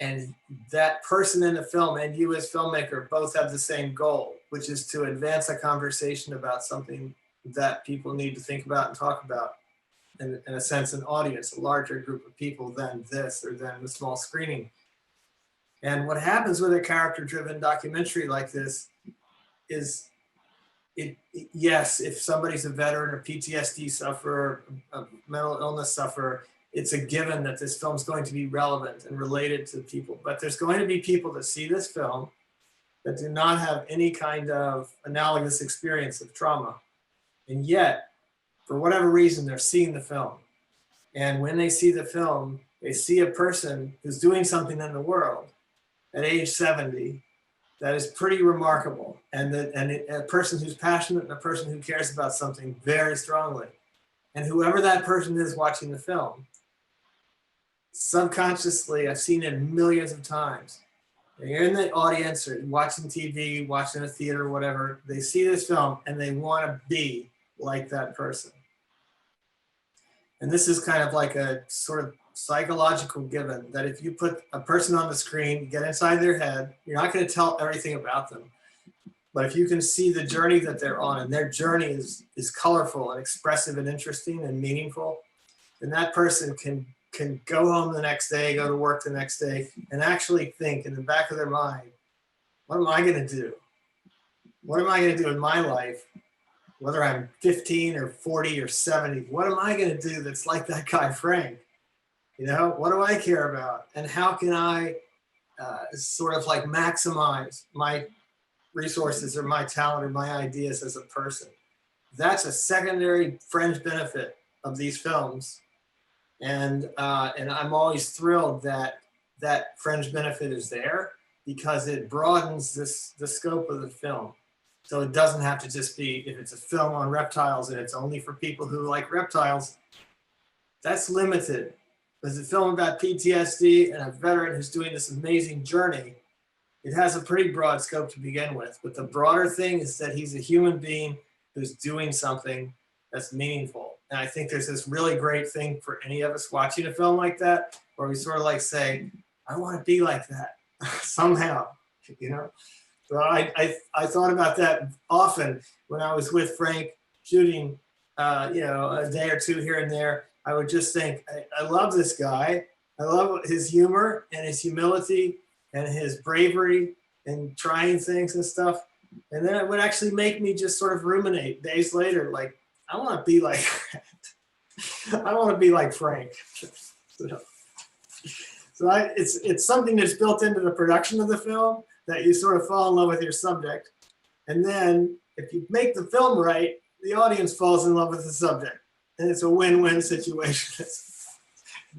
Speaker 21: and that person in the film and you as filmmaker both have the same goal, which is to advance a conversation about something that people need to think about and talk about. In a sense, an audience, a larger group of people than this or than the small screening. And what happens with a character-driven documentary like this is, yes, if somebody's a veteran or PTSD sufferer, a mental illness sufferer, it's a given that this film's going to be relevant and related to people. But there's going to be people that see this film that do not have any kind of analogous experience of trauma. And yet, for whatever reason, they're seeing the film. And when they see the film, they see a person who's doing something in the world at age 70 that is pretty remarkable. And a person who's passionate and a person who cares about something very strongly. And whoever that person is watching the film, subconsciously, I've seen it millions of times. You're in the audience or watching TV, watching a theater, whatever, they see this film and they want to be like that person. And this is kind of like a sort of psychological given that if you put a person on the screen, get inside their head, you're not going to tell everything about them. But if you can see the journey that they're on, and their journey is colorful and expressive and interesting and meaningful, then that person can go home the next day, go to work the next day, and actually think in the back of their mind, what am I going to do? What am I going to do in my life? Whether I'm 15 or 40 or 70, what am I going to do that's like that guy, Frank? What do I care about? And how can I sort of like maximize my resources or my talent or my ideas as a person? That's a secondary fringe benefit of these films. And I'm always thrilled that that fringe benefit is there because it broadens the scope of the film. So it doesn't have to just be, if it's a film on reptiles and it's only for people who like reptiles, that's limited. If it's a film about PTSD and a veteran who's doing this amazing journey, it has a pretty broad scope to begin with. But the broader thing is that he's a human being who's doing something that's meaningful. And I think there's this really great thing for any of us watching a film like that, where we sort of like say, I want to be like that somehow, you know? So I thought about that often when I was with Frank shooting, you know, a day or two here and there. I would just think, I love this guy. I love his humor and his humility and his bravery and trying things and stuff. And then it would actually make me just sort of ruminate days later, like, I want to be like that. I want to be like Frank. So it's something that's built into the production of the film, that you sort of fall in love with your subject. And then if you make the film right, the audience falls in love with the subject. And it's a win-win situation.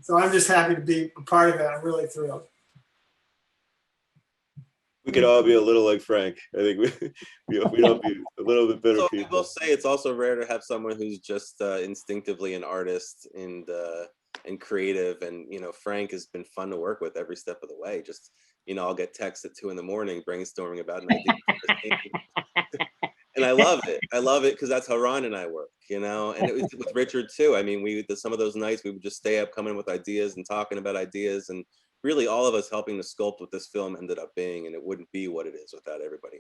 Speaker 21: So I'm just happy to be a part of it. I'm really thrilled.
Speaker 3: We could all be a little like Frank. I think we all be a little bit better
Speaker 2: So
Speaker 3: people.
Speaker 2: I will say it's also rare to have someone who's just instinctively an artist and creative. And, you know, Frank has been fun to work with every step of the way. Just, you know, I'll get texts at 2 a.m. brainstorming about an idea. And I love it. I love it because that's how Ron and I work, you know, and it was with Richard too. I mean, some of those nights we would just stay up coming with ideas and talking about ideas, and really all of us helping to sculpt what this film ended up being, and it wouldn't be what it is without everybody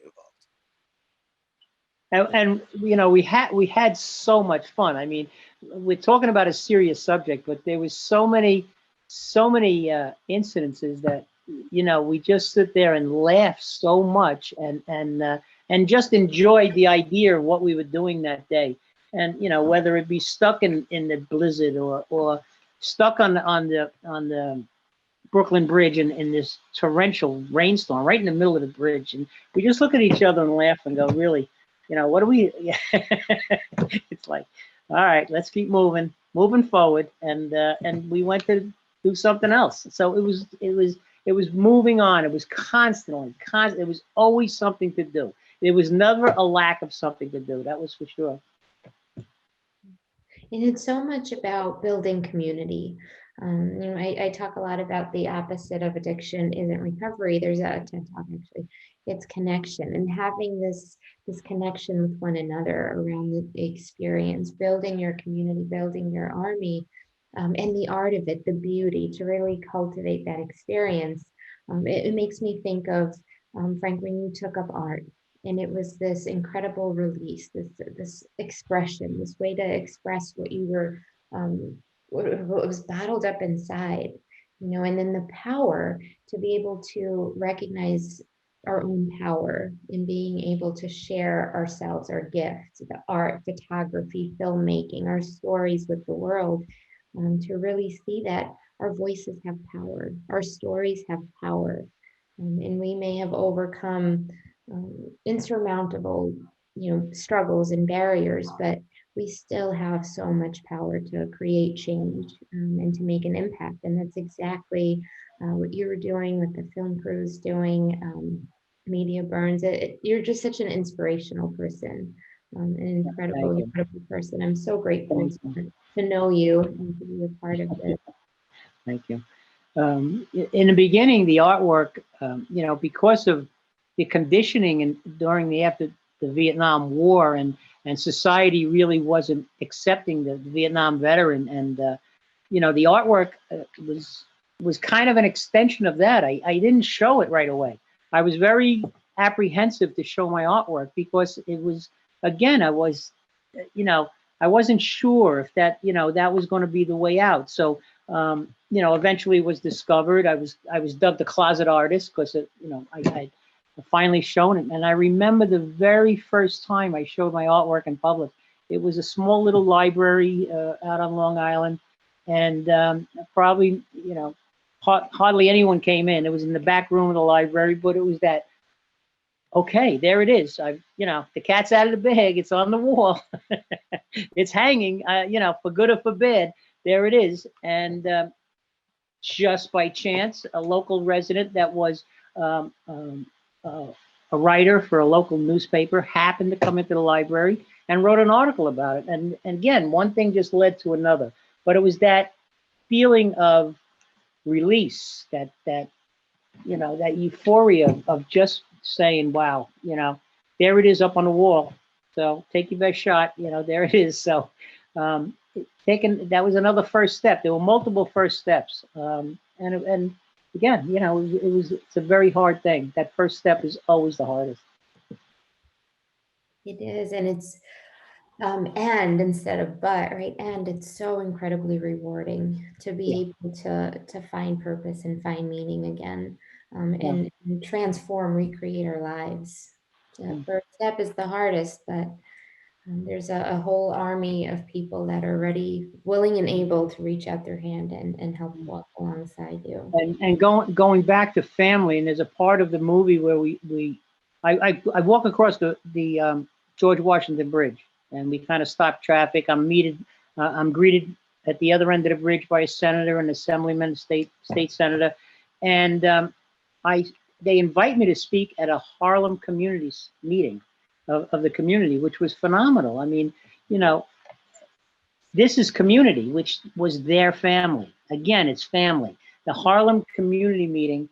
Speaker 2: involved.
Speaker 4: And you know, we had so much fun. I mean, we're talking about a serious subject, but there was so many incidences that, you know, we just sit there and laugh so much and just enjoyed the idea of what we were doing that day. And, you know, whether it be stuck in the blizzard or stuck on the Brooklyn Bridge in this torrential rainstorm right in the middle of the bridge. And we just look at each other and laugh and go, really, you know, what do we, it's like, all right, let's keep moving forward. And we went to do something else. So it was moving on. It was constantly, it was always something to do. There was never a lack of something to do. That was for sure.
Speaker 20: And it's so much about building community. You know, I talk a lot about the opposite of addiction isn't recovery. There's a TED Talk actually. It's connection, and having this connection with one another around the experience, building your community, building your army, and the art of it, the beauty to really cultivate that experience. It makes me think of, Frank, when you took up art, and it was this incredible release, this expression, this way to express what you were, what was bottled up inside, you know, and then the power to be able to recognize our own power in being able to share ourselves, our gifts, the art, photography, filmmaking, our stories with the world, to really see that our voices have power, our stories have power, and we may have overcome insurmountable, you know, struggles and barriers, but we still have so much power to create change and to make an impact. And that's exactly what you were doing, what the film crew is doing, Media Burns. You're just such an inspirational person, an incredible person. I'm so grateful to know you and to be a part of this.
Speaker 4: Thank you. In the beginning, the artwork, you know, because of the conditioning and during after the Vietnam War, and society really wasn't accepting the Vietnam veteran, and you know, the artwork was kind of an extension of that. I didn't show it right away. I was very apprehensive to show my artwork because it was, again, I was, you know, I wasn't sure if that, you know, that was going to be the way out. So you know, eventually it was discovered. I was dubbed the closet artist because, you know, I had finally shown it. And I remember the very first time I showed my artwork in public. It was a small little library out on Long Island, and probably, you know, hardly anyone came in. It was in the back room of the library, but it was that, okay, there it is. You know, the cat's out of the bag. It's on the wall. It's hanging, you know, for good or for bad. There it is. And just by chance, a local resident that was a writer for a local newspaper happened to come into the library and wrote an article about it. And again, one thing just led to another. But it was that feeling of release, that you know, that euphoria of just saying, wow, you know, there it is up on the wall. So take your best shot, you know, there it is. So that was another first step. There were multiple first steps. And again, you know, it's a very hard thing. That first step is always the hardest.
Speaker 20: It is, and it's and instead of but, right? And it's so incredibly rewarding to be able to find purpose and find meaning again, and transform, recreate our lives. The first step is the hardest, but there's a whole army of people that are ready, willing, and able to reach out their hand and help walk alongside you.
Speaker 4: And going back to family, and there's a part of the movie where I walk across the George Washington Bridge, and we kind of stop traffic. I'm greeted at the other end of the bridge by a senator, an assemblyman, state senator, and they invite me to speak at a Harlem community meeting of the community, which was phenomenal. I mean, you know, this is community, which was their family. Again, it's family. The Harlem Community Meeting,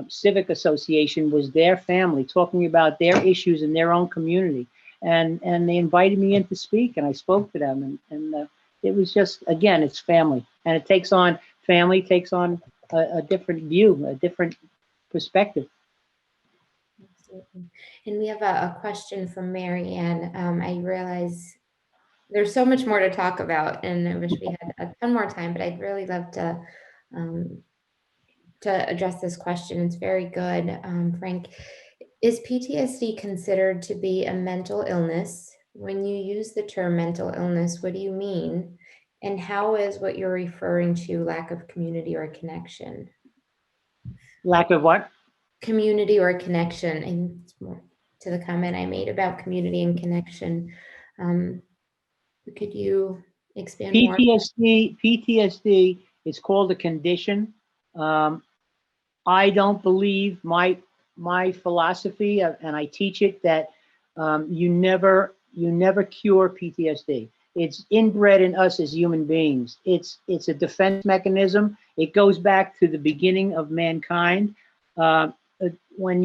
Speaker 4: Civic Association, was their family talking about their issues in their own community. And they invited me in to speak, and I spoke to them. And it was just, again, it's family. And it takes on, family takes on a different view, a different perspective.
Speaker 20: Absolutely. And we have a question from Mary Ann. I realize there's so much more to talk about, and I wish we had a ton more time, but I'd really love to address this question. It's very good. Frank, is PTSD considered to be a mental illness? When you use the term mental illness, what do you mean? And how is what you're referring to lack of community or connection?
Speaker 4: Lack of what? Community
Speaker 20: or connection. And it's more to the comment I made about community and connection. Could you expand more?
Speaker 4: PTSD is called a condition. I don't believe my philosophy, and I teach it, that you never cure PTSD. It's inbred in us as human beings. It's a defense mechanism. It goes back to the beginning of mankind. When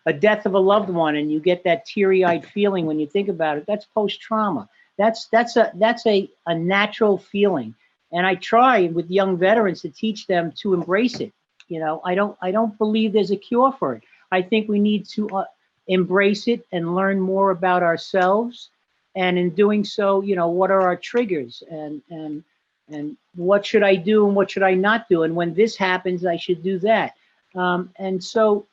Speaker 4: a death of a loved one, and you get that teary-eyed feeling when you think about it, that's post-trauma. That's a natural feeling. And I try with young veterans to teach them to embrace it. You know, I don't believe there's a cure for it. I think we need to embrace it and learn more about ourselves. And in doing so, you know, what are our triggers, and what should I do and what should I not do? And when this happens, I should do that. And so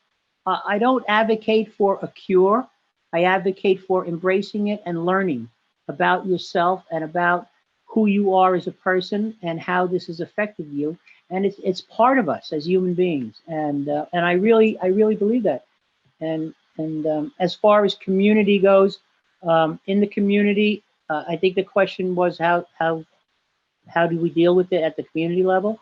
Speaker 4: I don't advocate for a cure. I advocate for embracing it and learning about yourself and about who you are as a person and how this has affected you. And it's part of us as human beings. And I really believe that. And as far as community goes, in the community, I think the question was how do we deal with it at the community level?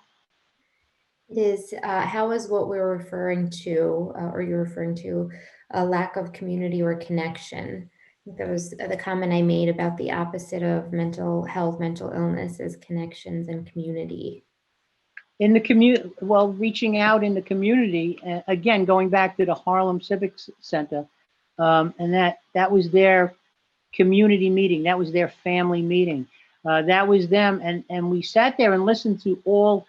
Speaker 20: It is, how is what we're referring to, or you're referring to, a lack of community or connection? I think that was the comment I made about the opposite of mental health, mental illness, is connections and community.
Speaker 4: In the community, well, reaching out in the community, again, going back to the Harlem Civic Center, and that was their community meeting. That was their family meeting. That was them. And we sat there and listened to all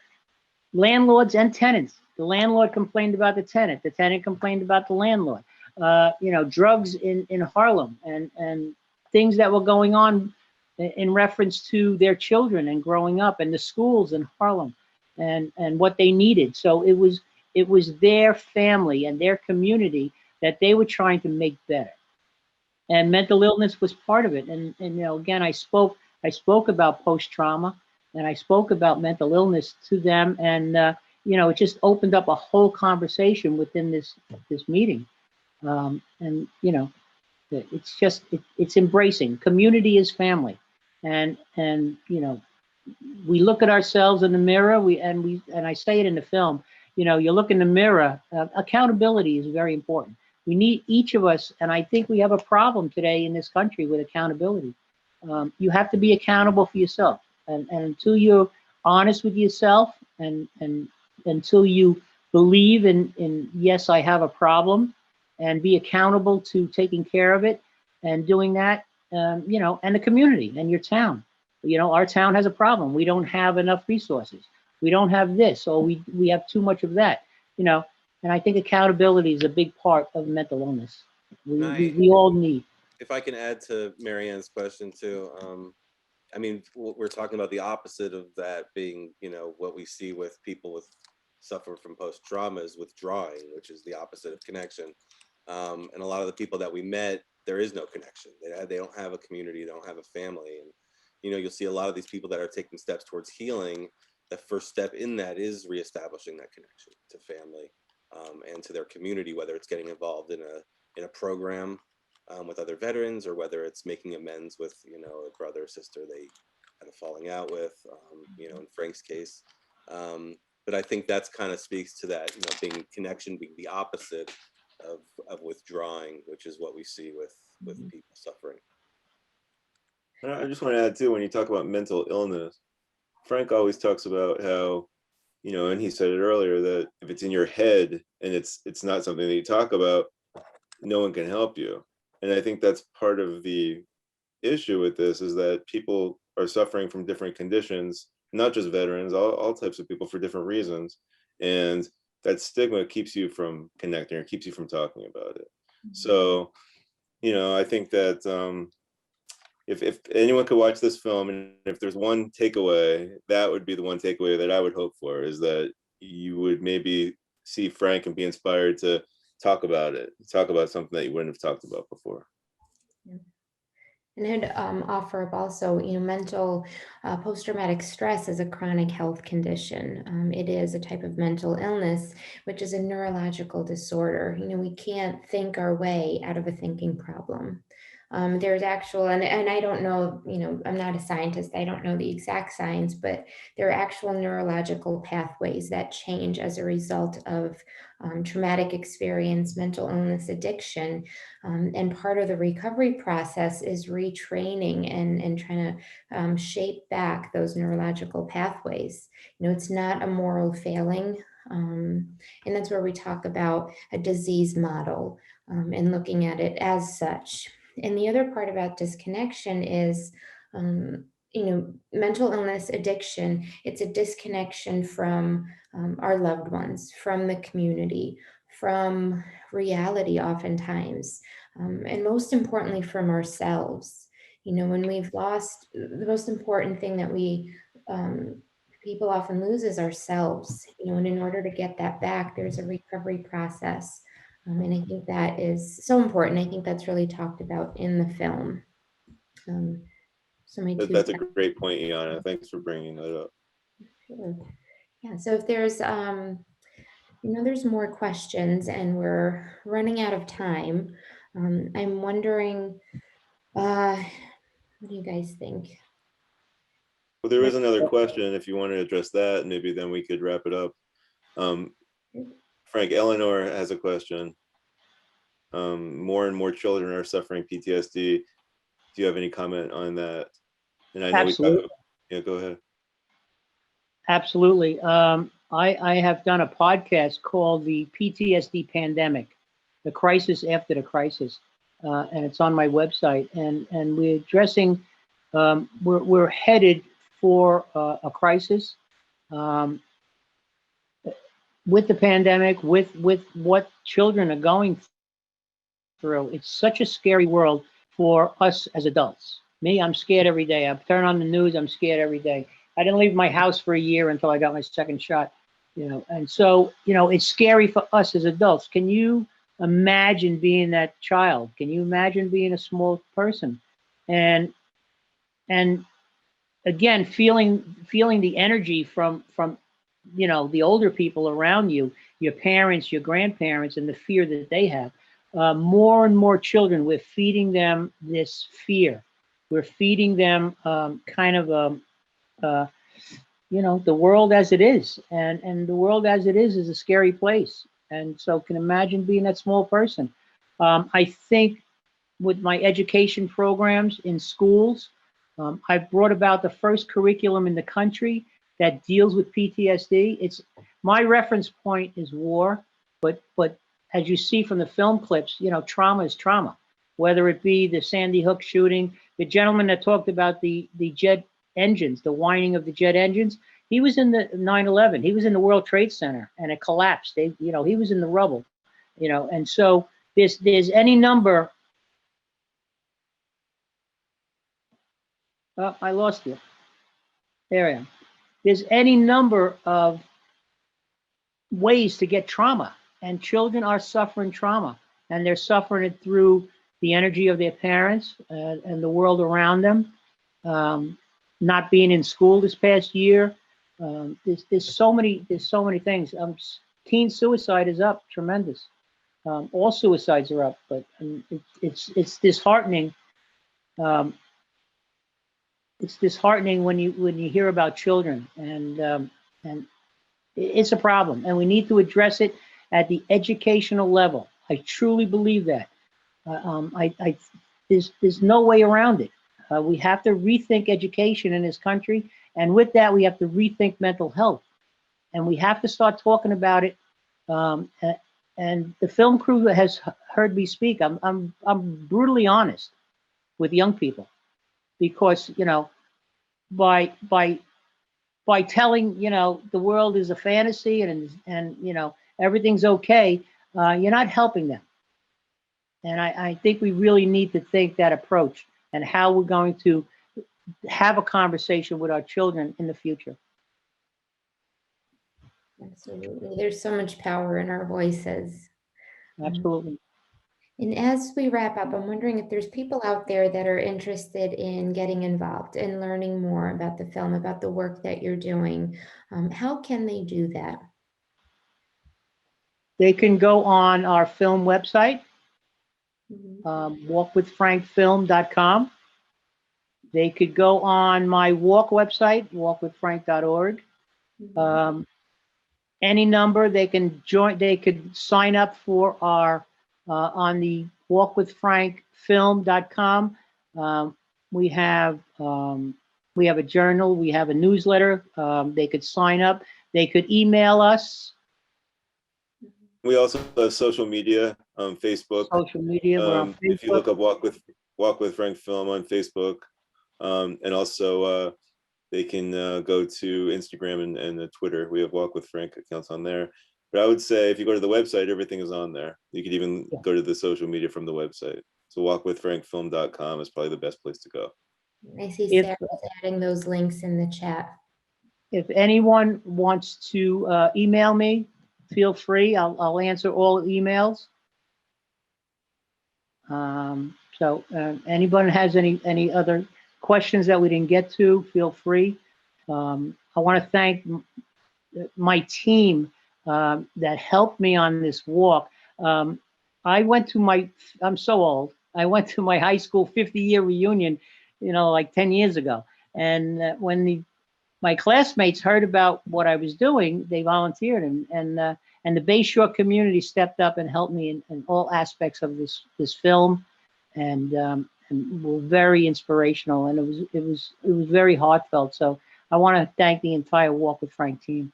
Speaker 4: landlords and tenants. The landlord complained about the tenant complained about the landlord. You know, drugs in Harlem, and things that were going on in reference to their children and growing up, and the schools in Harlem, and what they needed. So it was their family and their community that they were trying to make better. And mental illness was part of it. And you know, again, I spoke about post-trauma, and I spoke about mental illness to them, and you know, it just opened up a whole conversation within this meeting. And you know, it's just it's embracing. Community is family, and you know, we look at ourselves in the mirror. And I say it in the film. You know, you look in the mirror. Accountability is very important. We need each of us, and I think we have a problem today in this country with accountability. You have to be accountable for yourself. And until you're honest with yourself, and until you believe in yes, I have a problem, and be accountable to taking care of it and doing that, you know, and the community and your town. You know, our town has a problem. We don't have enough resources. We don't have this, or we have too much of that, you know. And I think accountability is a big part of mental illness. We all need.
Speaker 2: If I can add to Marianne's question too, I mean, we're talking about the opposite of that being, you know, what we see with people with suffer from post-trauma is withdrawing, which is the opposite of connection. And a lot of the people that we met, there is no connection. They don't have a community, they don't have a family. And, you know, you'll see a lot of these people that are taking steps towards healing. The first step in that is reestablishing that connection to family and to their community, whether it's getting involved in a program with other veterans, or whether it's making amends with, you know, a brother or sister they had a falling out with, you know, in Frank's case. But I think that's kind of speaks to that, you know, being connection being the opposite of withdrawing, which is what we see with people suffering.
Speaker 3: I just want to add too, when you talk about mental illness, Frank always talks about how, you know, and he said it earlier, that if it's in your head and it's not something that you talk about, no one can help you. And I think that's part of the issue with this, is that people are suffering from different conditions, not just veterans, all types of people for different reasons. And that stigma keeps you from connecting or keeps you from talking about it. So, you know, I think that if anyone could watch this film, and if there's one takeaway, that would be the one takeaway that I would hope for, is that you would maybe see Frank and be inspired to talk about it, talk about something that you wouldn't have talked about before.
Speaker 20: And I'd offer up also, you know, mental post-traumatic stress is a chronic health condition. It is a type of mental illness, which is a neurological disorder. You know, we can't think our way out of a thinking problem. There's actual, and I don't know, you know, I'm not a scientist, I don't know the exact science, but there are actual neurological pathways that change as a result of traumatic experience, mental illness, addiction. And part of the recovery process is retraining and trying to shape back those neurological pathways. You know, it's not a moral failing. And that's where we talk about a disease model and looking at it as such. And the other part about disconnection is, you know, mental illness, addiction, it's a disconnection from our loved ones, from the community, from reality oftentimes, and most importantly from ourselves. You know, when we've lost, the most important thing that we people often lose is ourselves, you know, and in order to get that back, there's a recovery process. And I think that is so important. I think that's really talked about in the film. So
Speaker 3: That's a great point, Iana. Thanks for bringing that up.
Speaker 20: Sure. Yeah, so if there's, you know, there's more questions and we're running out of time. I'm wondering, what do you guys think?
Speaker 3: Well, there is another question, if you want to address that, maybe then we could wrap it up. Frank, Eleanor has a question. More and more children are suffering PTSD. Do you have any comment on that? And I know
Speaker 4: Absolutely.
Speaker 3: Yeah, go ahead.
Speaker 4: Absolutely. I have done a podcast called the PTSD Pandemic, the crisis after the crisis, and it's on my website. And we're addressing, we're headed for a crisis with the pandemic, with what children are going through. It's such a scary world for us as adults. Me, I'm scared every day. I turn on the news, I'm scared every day. I didn't leave my house for a year until I got my second shot, you know. And so, you know, it's scary for us as adults. Can you imagine being that child? Can you imagine being a small person? And again, feeling the energy from you know, the older people around you, your parents, your grandparents, and the fear that they have. More and more children, we're feeding them this fear. We're feeding them kind of you know, the world as it is, and the world as it is a scary place. And so, can imagine being that small person. I think with my education programs in schools, I've brought about the first curriculum in the country that deals with PTSD. It's my reference point is war, but as you see from the film clips, you know, trauma is trauma. Whether it be the Sandy Hook shooting, the gentleman that talked about the engines, the whining of the jet engines. He was in the 9/11. He was in the World Trade Center, and it collapsed. He was in the rubble, and so there's any number. Oh, I lost you. There I am. There's any number of ways to get trauma, and children are suffering trauma, and they're suffering it through the energy of their parents and the world around them. Not being in school this past year. There's so many things. Teen suicide is up tremendous. All suicides are up, but it's disheartening. It's disheartening when you hear about children, and it's a problem, and we need to address it at the educational level. I truly believe that. There's no way around it. We have to rethink education in this country, and with that, we have to rethink mental health, and we have to start talking about it. And the film crew has heard me speak. I'm brutally honest with young people, because by telling the world is a fantasy and everything's okay, you're not helping them. And I think we really need to think that approach and how we're going to have a conversation with our children in the future.
Speaker 20: Absolutely. There's so much power in our voices.
Speaker 4: Absolutely.
Speaker 20: And as we wrap up, I'm wondering if there's people out there that are interested in getting involved and learning more about the film, about the work that you're doing. How can they do that?
Speaker 4: They can go on our film website, walkwithfrankfilm.com. They could go on my walk website, walkwithfrank.org. Any number they can join. They could sign up for our on the walkwithfrankfilm.com. We have a journal. We have a newsletter. They could sign up. They could email us.
Speaker 3: We also have social media, Facebook.
Speaker 4: Social media. We're on Facebook.
Speaker 3: If you look up Walk with Frank Film on Facebook, and also they can go to Instagram and Twitter. We have Walk with Frank accounts on there. But I would say if you go to the website, everything is on there. You could even go to the social media from the website. So walkwithfrankfilm.com is probably the best place to go.
Speaker 20: I see Sarah's adding those links in the chat.
Speaker 4: If anyone wants to email me, feel free. I'll answer all emails. So anyone has any other questions that we didn't get to, feel free. I want to thank my team that helped me on this walk. I'm so old. I went to my high school 50-year reunion, like 10 years ago. And when my classmates heard about what I was doing, they volunteered, and the Bayshore community stepped up and helped me in all aspects of this film, and were very inspirational, and it was very heartfelt. So I want to thank the entire Walk with Frank team.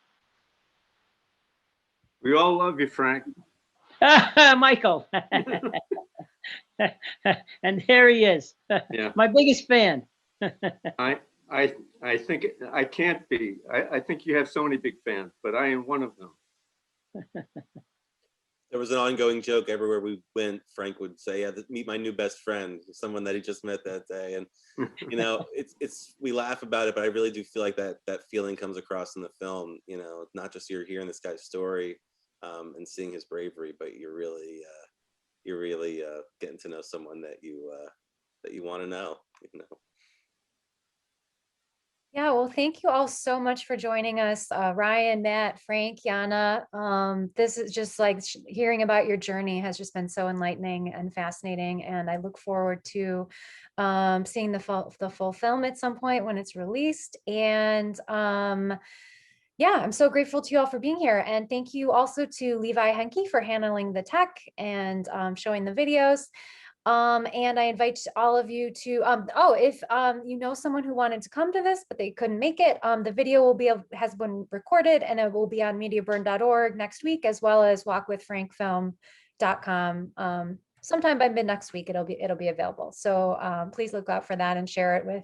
Speaker 1: We all love you, Frank.
Speaker 4: Michael. And there he is.
Speaker 1: Yeah.
Speaker 4: My biggest fan.
Speaker 1: I think I can't be. I think you have so many big fans, but I am one of them.
Speaker 2: There was an ongoing joke everywhere we went. Frank would say, "Yeah, meet my new best friend," someone that he just met that day. And it's we laugh about it, but I really do feel like that feeling comes across in the film. Not just you're hearing this guy's story and seeing his bravery, but you're really getting to know someone that you want to know.
Speaker 22: Yeah, well, thank you all so much for joining us, Ryan, Matt, Frank, Yana. This is just like hearing about your journey has just been so enlightening and fascinating, and I look forward to seeing the full film at some point when it's released. And yeah, I'm so grateful to you all for being here, and thank you also to Levi Henke for handling the tech and showing the videos. And I invite all of you to, if you know someone who wanted to come to this, but they couldn't make it, the video has been recorded, and it will be on mediaburn.org next week, as well as walkwithfrankfilm.com sometime by mid next week, it'll be available. So please look out for that and share it with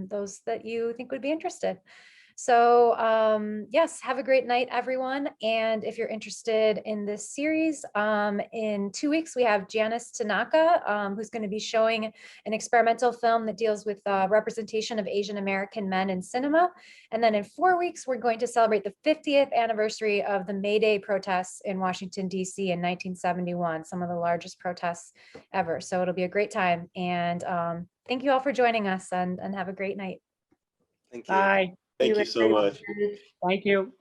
Speaker 22: those that you think would be interested. So yes, have a great night, everyone. And if you're interested in this series, in 2 weeks, we have Janice Tanaka, who's going to be showing an experimental film that deals with representation of Asian American men in cinema. And then in 4 weeks, we're going to celebrate the 50th anniversary of the May Day protests in Washington, D.C. in 1971, some of the largest protests ever. So it'll be a great time. And thank you all for joining us, and have a great night.
Speaker 2: Thank you.
Speaker 4: Bye.
Speaker 3: Thank you so much.
Speaker 4: Thank you.